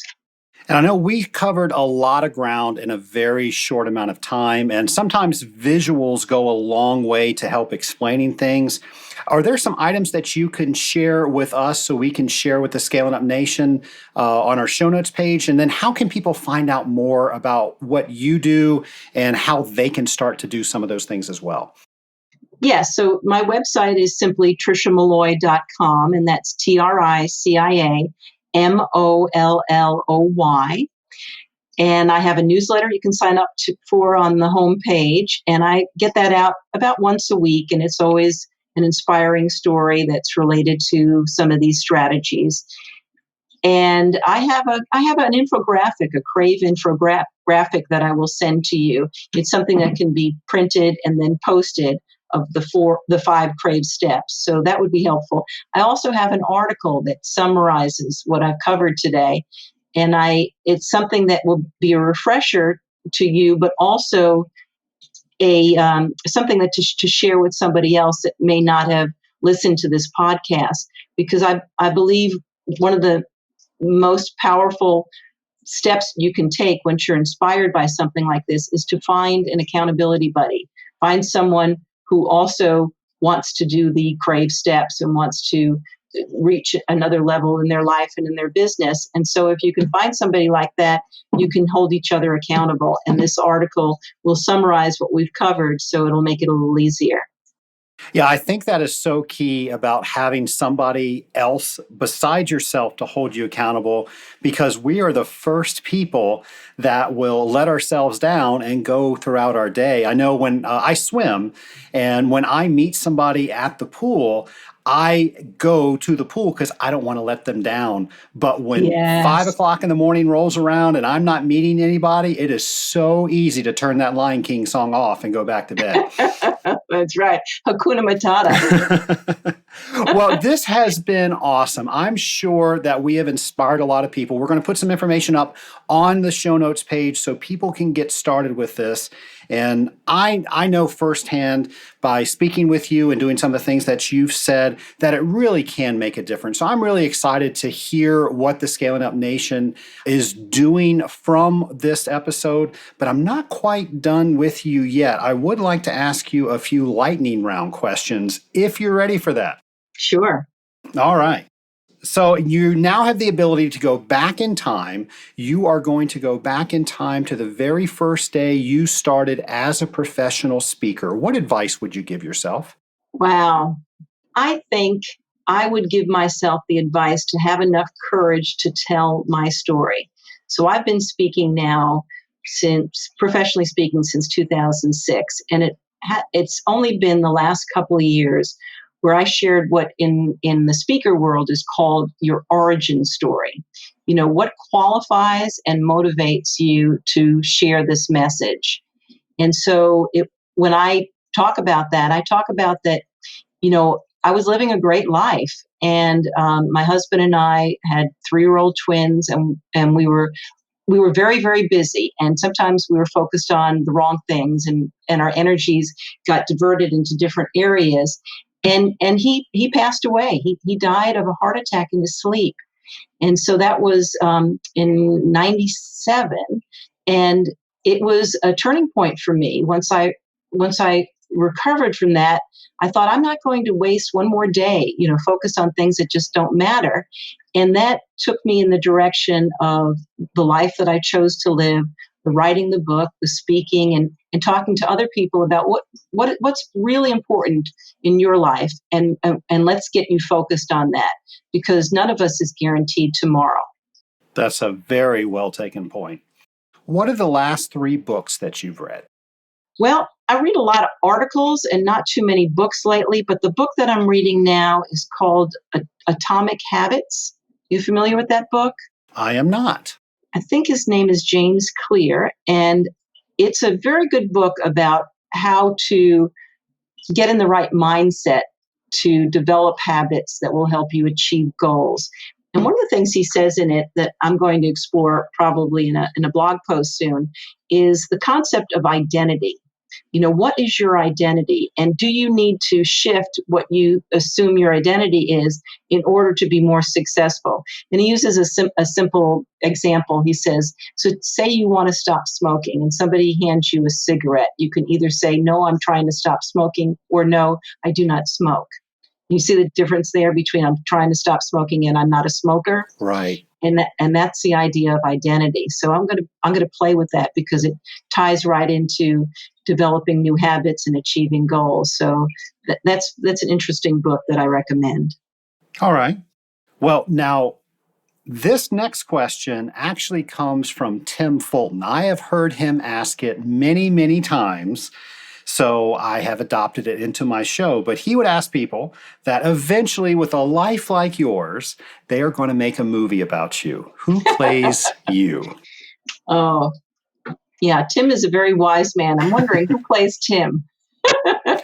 And I know we covered a lot of ground in a very short amount of time, and sometimes visuals go a long way to help explaining things. Are there some items that you can share with us so we can share with the Scaling Up Nation on our show notes page? And then how can people find out more about what you do and how they can start to do some of those things as well? Yes, so my website is simply triciamolloy.com, and that's TRICIAMOLLOY. And I have a newsletter you can sign up for on the homepage, and I get that out about once a week, and it's always an inspiring story that's related to some of these strategies. And I have an infographic, a Crave infographic that I will send to you. It's something that can be printed and then posted of the 5 Crave steps. So that would be helpful. I also have an article that summarizes what I've covered today. And it's something that will be a refresher to you, but also something that to share with somebody else that may not have listened to this podcast. Because I believe one of the most powerful steps you can take once you're inspired by something like this is to find an accountability buddy. Find someone who also wants to do the Crave steps and wants to reach another level in their life and in their business. And so if you can find somebody like that, you can hold each other accountable. And this article will summarize what we've covered, so it'll make it a little easier. Yeah, I think that is so key about having somebody else beside yourself to hold you accountable, because we are the first people that will let ourselves down and go throughout our day. I know when I swim, and when I meet somebody at the pool, I go to the pool because I don't want to let them down. But when Yes. 5 o'clock in the morning rolls around and I'm not meeting anybody, it is so easy to turn that Lion King song off and go back to bed. That's right. Hakuna Matata. Well, this has been awesome. I'm sure that we have inspired a lot of people. We're going to put some information up on the show notes page so people can get started with this. And I know firsthand by speaking with you and doing some of the things that you've said that it really can make a difference. So I'm really excited to hear what the Scaling Up Nation is doing from this episode, but I'm not quite done with you yet. I would like to ask you a few lightning round questions if you're ready for that. Sure. All right. So you now have the ability to go back in time. You are going to go back in time to the very first day you started as a professional speaker. What advice would you give yourself? Wow. I think I would give myself the advice to have enough courage to tell my story. So I've been speaking now professionally speaking since 2006, and it's only been the last couple of years where I shared what in the speaker world is called your origin story. What qualifies and motivates you to share this message. And so when I talk about that, I talk about that, I was living a great life. And my husband and I had 3-year-old twins, and we were very, very busy. And sometimes we were focused on the wrong things, and our energies got diverted into different areas. And he passed away. He died of a heart attack in his sleep. And so that was in 97. And it was a turning point for me. Once I recovered from that, I thought, I'm not going to waste one more day, focus on things that just don't matter. And that took me in the direction of the life that I chose to live, the writing the book, the speaking, and talking to other people about what's really important in your life. And let's get you focused on that, because none of us is guaranteed tomorrow. That's a very well taken point. What are the last 3 books that you've read? Well, I read a lot of articles and not too many books lately, but the book that I'm reading now is called Atomic Habits. You familiar with that book? I am not. I think his name is James Clear, and it's a very good book about how to get in the right mindset to develop habits that will help you achieve goals. And one of the things he says in it that I'm going to explore probably in a blog post soon is the concept of identity. What is your identity? And do you need to shift what you assume your identity is in order to be more successful? And he uses a simple example. He says, so say you want to stop smoking and somebody hands you a cigarette. You can either say, no, I'm trying to stop smoking, or no, I do not smoke. You see the difference there between I'm trying to stop smoking and I'm not a smoker? Right. And that's the idea of identity. So I'm going to play with that because it ties right into developing new habits and achieving goals. So that's an interesting book that I recommend. All right. Well, now this next question actually comes from Tim Fulton. I have heard him ask it many, many times. So I have adopted it into my show. But he would ask people that eventually, with a life like yours, they are going to make a movie about you. Who plays you? Oh, yeah. Tim is a very wise man. I'm wondering who plays Tim.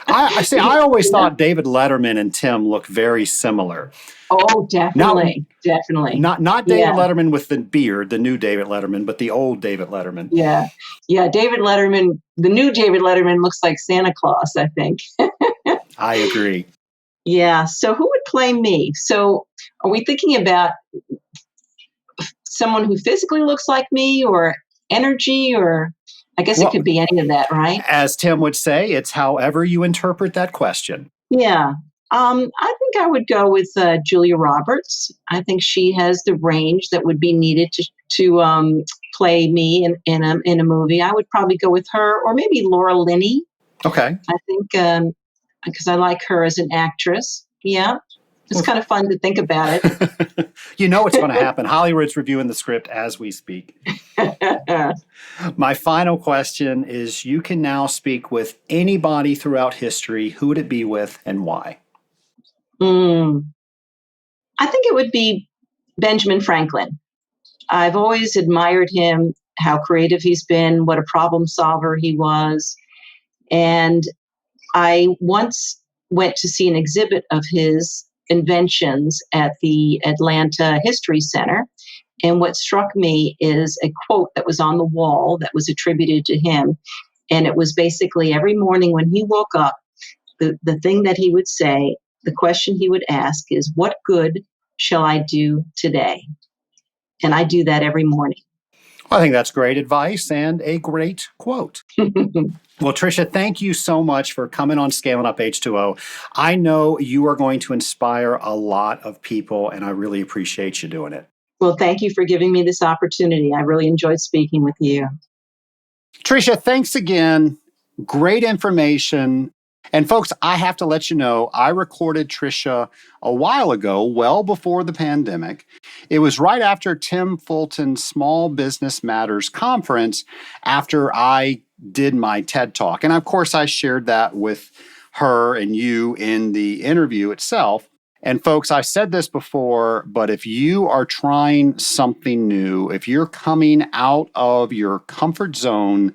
I always thought David Letterman and Tim look very similar. Oh, definitely. Definitely. Not David Letterman with the beard, the new David Letterman, but the old David Letterman. Yeah. Yeah. David Letterman, the new David Letterman looks like Santa Claus, I think. I agree. Yeah. So who would play me? So are we thinking about someone who physically looks like me, or energy, or I guess it could be any of that, right? As Tim would say, it's however you interpret that question. Yeah. I think I would go with Julia Roberts. I think she has the range that would be needed to play me in a movie. I would probably go with her, or maybe Laura Linney. Okay. I think because I like her as an actress. Yeah. It's kind of fun to think about it. You know what's going to happen. Hollywood's reviewing the script as we speak. My final question is, you can now speak with anybody throughout history. Who would it be with and why? I think it would be Benjamin Franklin. I've always admired him, how creative he's been, what a problem solver he was. And I once went to see an exhibit of his inventions at the Atlanta History Center. And what struck me is a quote that was on the wall that was attributed to him. And it was basically every morning when he woke up, the thing that he would say, the question he would ask is, what good shall I do today? And I do that every morning. I think that's great advice and a great quote. Well, Tricia, thank you so much for coming on Scaling Up H2O. I know you are going to inspire a lot of people, and I really appreciate you doing it. Well, thank you for giving me this opportunity. I really enjoyed speaking with you. Tricia, thanks again. Great information. And folks, I have to let you know, I recorded Tricia a while ago, well before the pandemic. It was right after Tim Fulton's Small Business Matters conference, after I did my TED Talk. And of course, I shared that with her and you in the interview itself. And folks, I've said this before, but if you are trying something new, if you're coming out of your comfort zone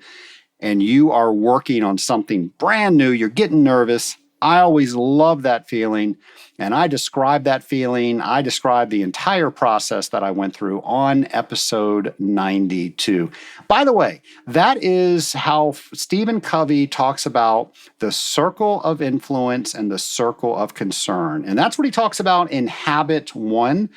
and you are working on something brand new, you're getting nervous. I always love that feeling. And I describe that feeling. I describe the entire process that I went through on episode 92. By the way, that is how Stephen Covey talks about the circle of influence and the circle of concern. And that's what he talks about in Habit 1.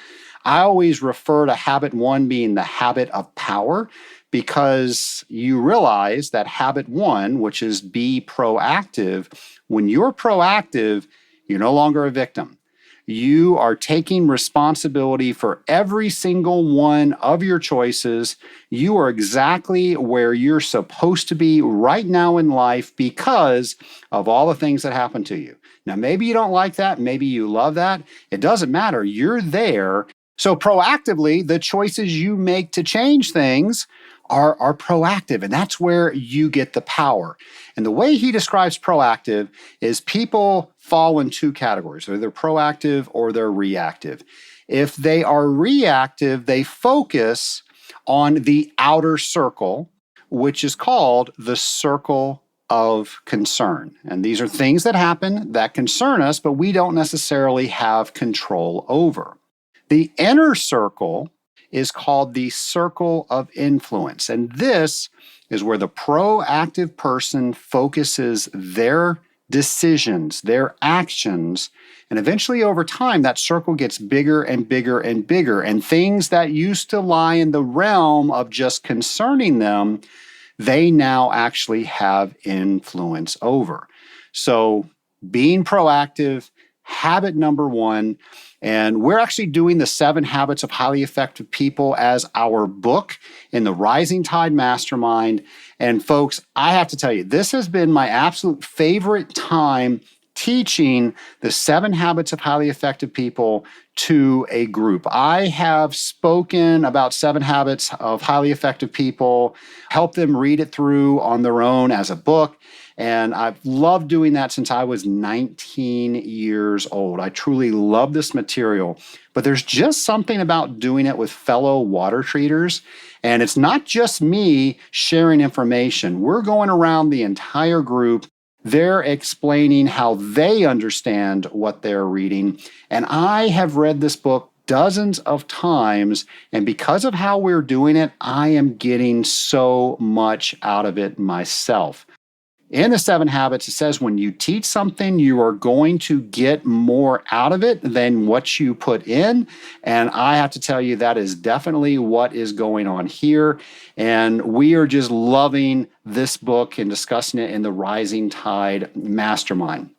I always refer to Habit 1 being the habit of power, because you realize that habit 1, which is be proactive, when you're proactive, you're no longer a victim. You are taking responsibility for every single one of your choices. You are exactly where you're supposed to be right now in life because of all the things that happen to you. Now, maybe you don't like that. Maybe you love that. It doesn't matter. You're there. So proactively, the choices you make to change things are proactive, and that's where you get the power. And the way he describes proactive is people fall in two categories. They're either proactive or they're reactive. If they are reactive, they focus on the outer circle, which is called the circle of concern. And these are things that happen that concern us, but we don't necessarily have control over. The inner circle is called the circle of influence. And this is where the proactive person focuses their decisions, their actions, and eventually over time, that circle gets bigger and bigger and bigger. And things that used to lie in the realm of just concerning them, they now actually have influence over. So being proactive, habit number 1, and we're actually doing the 7 Habits of Highly Effective People as our book in the Rising Tide Mastermind. And folks, I have to tell you, this has been my absolute favorite time teaching the 7 Habits of Highly Effective People to a group. I have spoken about 7 Habits of Highly Effective People, helped them read it through on their own as a book. And I've loved doing that since I was 19 years old. I truly love this material, but there's just something about doing it with fellow water treaters. And it's not just me sharing information. We're going around the entire group. They're explaining how they understand what they're reading. And I have read this book dozens of times. And because of how we're doing it, I am getting so much out of it myself. In the 7 Habits, it says when you teach something, you are going to get more out of it than what you put in. And I have to tell you, that is definitely what is going on here. And we are just loving this book and discussing it in the Rising Tide Mastermind.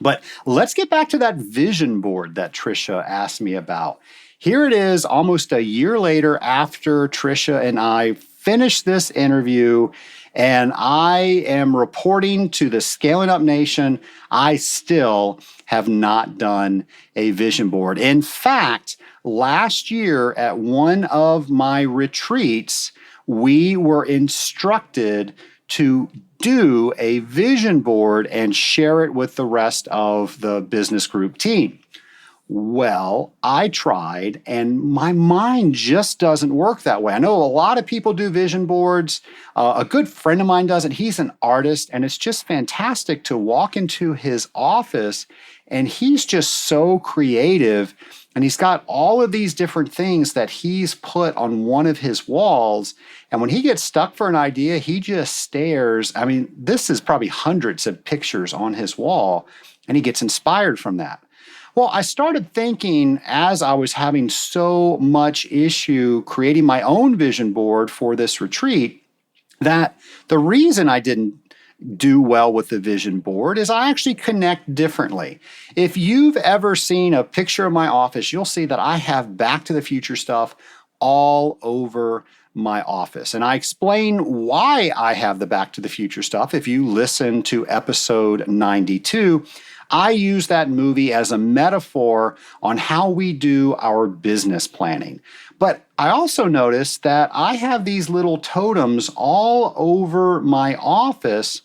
But let's get back to that vision board that Tricia asked me about. Here it is, almost a year later after Tricia and I finished this interview, and I am reporting to the Scaling Up Nation, I still have not done a vision board. In fact, last year at one of my retreats, we were instructed to do a vision board and share it with the rest of the business group team. Well, I tried, and my mind just doesn't work that way. I know a lot of people do vision boards. A good friend of mine does it. He's an artist, and it's just fantastic to walk into his office, and he's just so creative And he's got all of these different things that he's put on one of his walls. And when he gets stuck for an idea, he just stares. I mean, this is probably hundreds of pictures on his wall, and he gets inspired from that. Well, I started thinking as I was having so much issue creating my own vision board for this retreat that the reason I didn't do well with the vision board is I actually connect differently. If you've ever seen a picture of my office, you'll see that I have Back to the Future stuff all over my office. And I explain why I have the Back to the Future stuff. If you listen to episode 92, I use that movie as a metaphor on how we do our business planning. But I also noticed that I have these little totems all over my office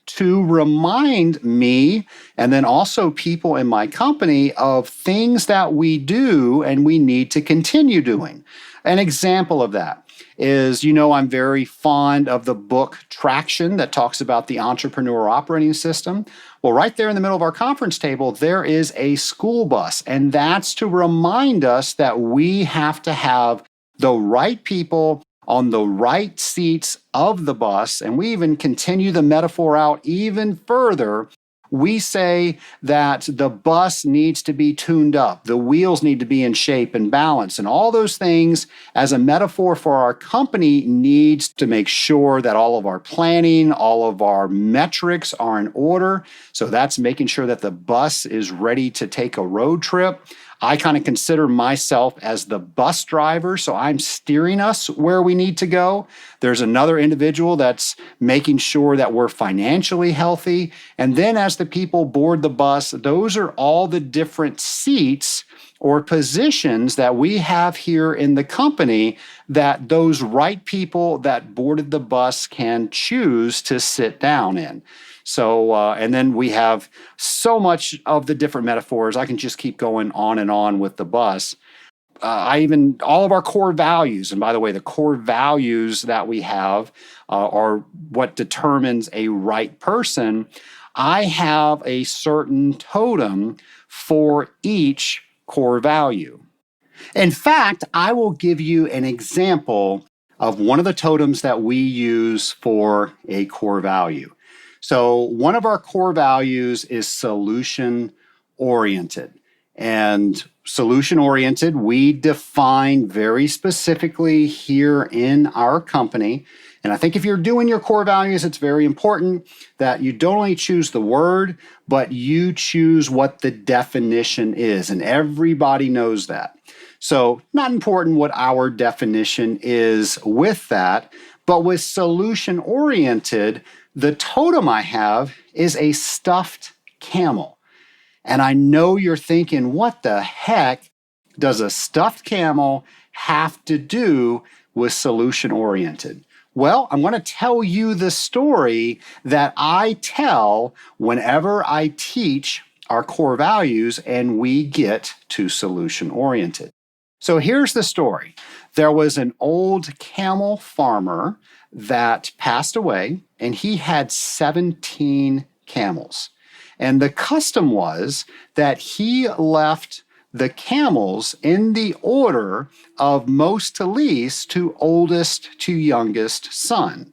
to remind me and then also people in my company of things that we do and we need to continue doing. An example of that is, I'm very fond of the book Traction that talks about the entrepreneur operating system. Well, right there in the middle of our conference table, there is a school bus, and that's to remind us that we have to have the right people on the right seats of the bus. And we even continue the metaphor out even further. We say that the bus needs to be tuned up, the wheels need to be in shape and balance, and all those things as a metaphor for our company needs to make sure that all of our planning, all of our metrics are in order. So that's making sure that the bus is ready to take a road trip. I kind of consider myself as the bus driver, so I'm steering us where we need to go. There's another individual that's making sure that we're financially healthy. And then as the people board the bus, those are all the different seats or positions that we have here in the company that those right people that boarded the bus can choose to sit down in. So, and then we have so much of the different metaphors. I can just keep going on and on with the bus. All of our core values, and by the way, the core values that we have are what determines a right person. I have a certain totem for each core value. In fact, I will give you an example of one of the totems that we use for a core value. So one of our core values is solution oriented. And solution oriented, we define very specifically here in our company. And I think if you're doing your core values, it's very important that you don't only choose the word, but you choose what the definition is. And everybody knows that. So not important what our definition is with that, but with solution oriented, the totem I have is a stuffed camel. And I know you're thinking, what the heck does a stuffed camel have to do with solution oriented? Well, I'm going to tell you the story that I tell whenever I teach our core values and we get to solution oriented. So here's the story. There was an old camel farmer that passed away, and he had 17 camels. And the custom was that he left the camels in the order of most to least to oldest to youngest son.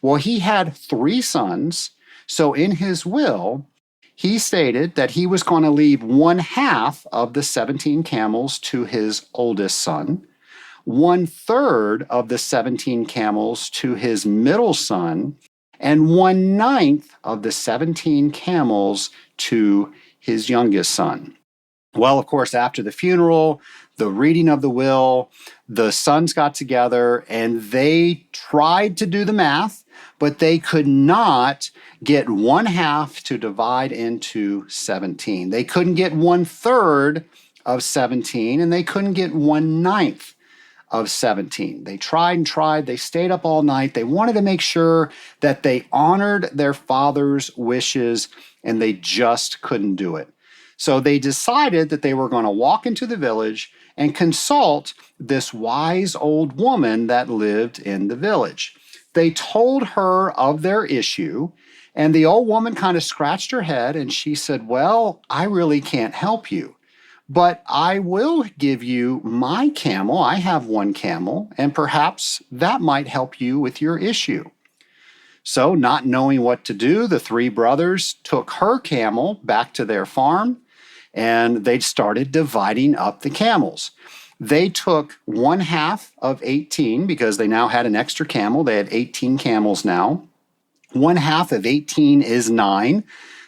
Well, he had 3 sons, so in his will, he stated that he was going to leave 1/2 of the 17 camels to his oldest son, 1/3 of the 17 camels to his middle son, and 1/9 of the 17 camels to his youngest son. Well, of course, after the funeral, the reading of the will, the sons got together and they tried to do the math, but they could not get 1/2 to divide into 17. They couldn't get 1/3 of 17, and they couldn't get 1/9 of 17. They tried and tried. They stayed up all night. They wanted to make sure that they honored their father's wishes, and they just couldn't do it. So they decided that they were going to walk into the village and consult this wise old woman that lived in the village. They told her of their issue, and the old woman kind of scratched her head and she said, "Well, I really can't help you. but I will give you my camel. I have one camel, and perhaps that might help you with your issue. So, not knowing what to do, the three brothers took her camel back to their farm, and they started dividing up the camels. They took 1/2 of 18 because they now had an extra camel. They had 18 camels now. 1/2 of 18 is 9.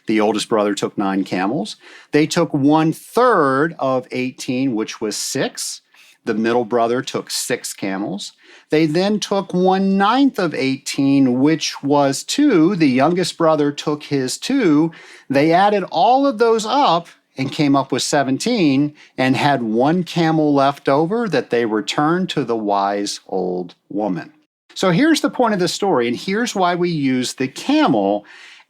The oldest brother took 9 camels. They took 1/3 of 18, which was 6. The middle brother took 6 camels. They then took 1/9 of 18, which was 2. The youngest brother took his 2. They added all of those up and came up with 17 and had 1 camel left over that they returned to the wise old woman. So here's the point of the story, and here's why we use the camel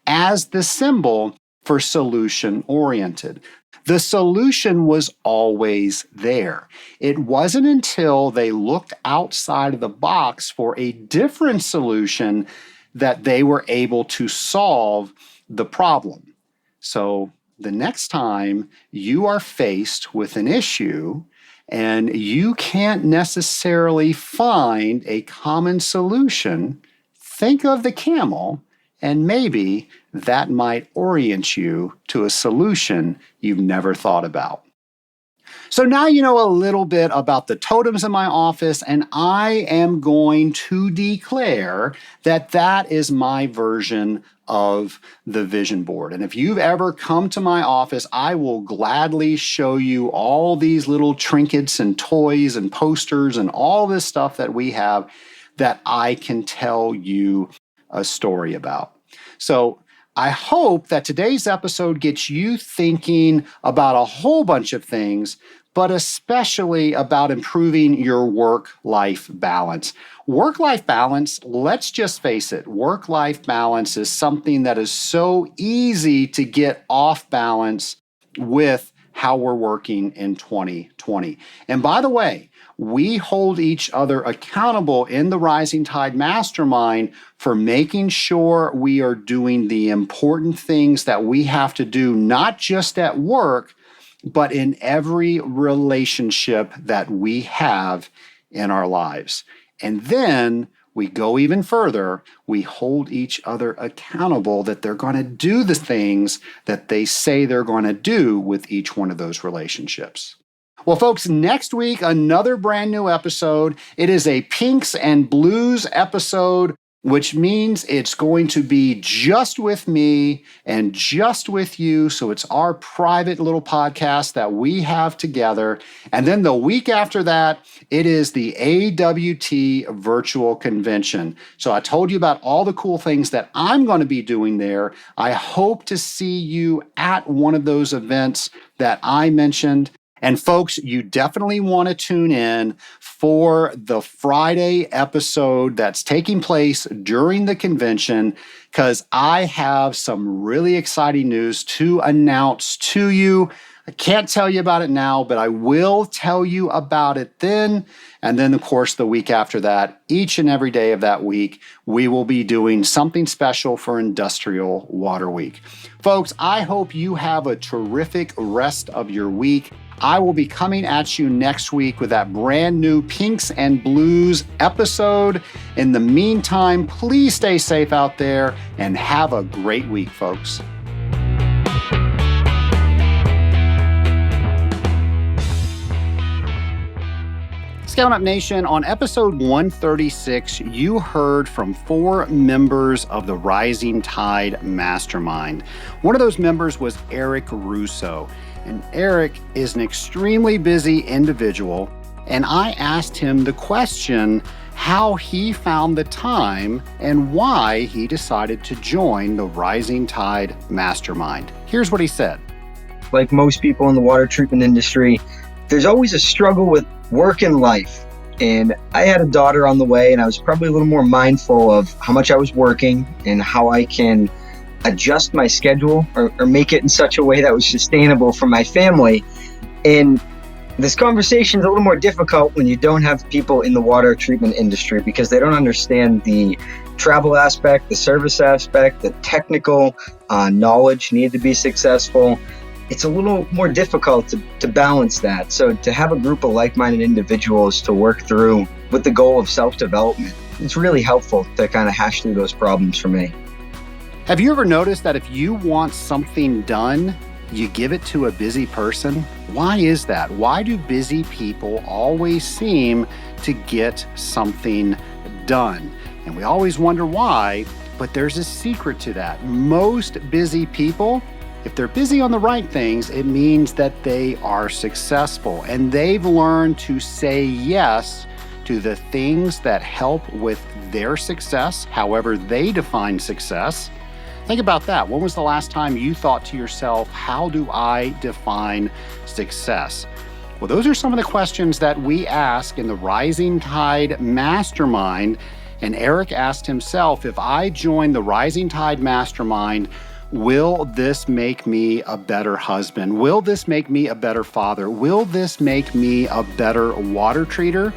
as the symbol for solution-oriented. The solution was always there. It wasn't until they looked outside of the box for a different solution that they were able to solve the problem. So the next time you are faced with an issue and you can't necessarily find a common solution, think of the camel, and maybe that might orient you to a solution you've never thought about. So now you know a little bit about the totems in my office, and I am going to declare that that is my version of the vision board. And if you've ever come to my office, I will gladly show you all these little trinkets and toys and posters and all this stuff that we have that I can tell you a story about. So I hope that today's episode gets you thinking about a whole bunch of things, but especially about improving your work-life balance. Work-life balance, let's just face it, work-life balance is something that is so easy to get off balance with how we're working in 2020. And by the way, we hold each other accountable in the Rising Tide Mastermind for making sure we are doing the important things that we have to do, not just at work, but in every relationship that we have in our lives. And then we go even further. We hold each other accountable that they're going to do the things that they say they're going to do with each one of those relationships. Well, folks, next week, another brand new episode. It is a Pinks and Blues episode, which means it's going to be just with me and just with you. So it's our private little podcast that we have together. And then the week after that, it is the AWT virtual convention. So I told you about all the cool things that I'm going to be doing there. I hope to see you at one of those events that I mentioned. And folks, you definitely want to tune in for the Friday episode that's taking place during the convention, because I have some really exciting news to announce to you. I can't tell you about it now, but I will tell you about it then. And then, of course, the week after that, each and every day of that week, we will be doing something special for Industrial Water Week. Folks, I hope you have a terrific rest of your week. I will be coming at you next week with that brand new Pinks and Blues episode. In the meantime, please stay safe out there and have a great week, folks. Scaling Up Nation, on episode 136, you heard from 4 members of the Rising Tide Mastermind. One of those members was Eric Russo. And Eric is an extremely busy individual, and I asked him the question how he found the time and why he decided to join the Rising Tide Mastermind. Here's what he said. Like most people in the water treatment industry, there's always a struggle with work and life. And I had a daughter on the way, and I was probably a little more mindful of how much I was working and how I can adjust my schedule or make it in such a way that was sustainable for my family. And this conversation is a little more difficult when you don't have people in the water treatment industry, because they don't understand the travel aspect, the service aspect, the technical knowledge needed to be successful. it's a little more difficult to balance that. So to have a group of like-minded individuals to work through with the goal of self-development, it's really helpful to kind of hash through those problems for me. Have you ever noticed that if you want something done, you give it to a busy person? Why is that? Why do busy people always seem to get something done? And we always wonder why, but there's a secret to that. Most busy people, if they're busy on the right things, it means that they are successful and they've learned to say yes to the things that help with their success, however they define success. Think about that. When was the last time you thought to yourself, how do I define success? Well, those are some of the questions that we ask in the Rising Tide Mastermind. And Eric asked himself, if I join the Rising Tide Mastermind, will this make me a better husband? Will this make me a better father? Will this make me a better water treater?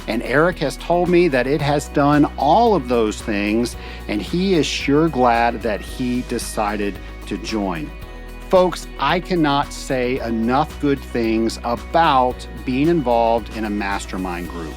And Eric has told me that it has done all of those things, and he is sure glad that he decided to join. Folks, I cannot say enough good things about being involved in a mastermind group.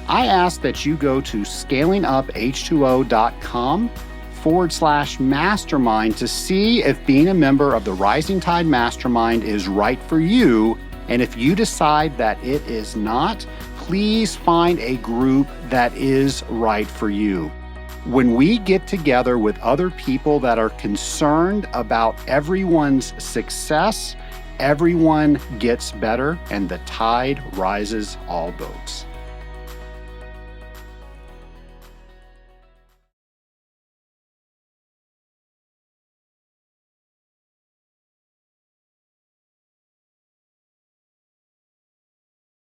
I ask that you go to scalinguph2o.com/mastermind to see if being a member of the Rising Tide Mastermind is right for you. And if you decide that it is not, please find a group that is right for you. When we get together with other people that are concerned about everyone's success, everyone gets better and the tide rises all boats.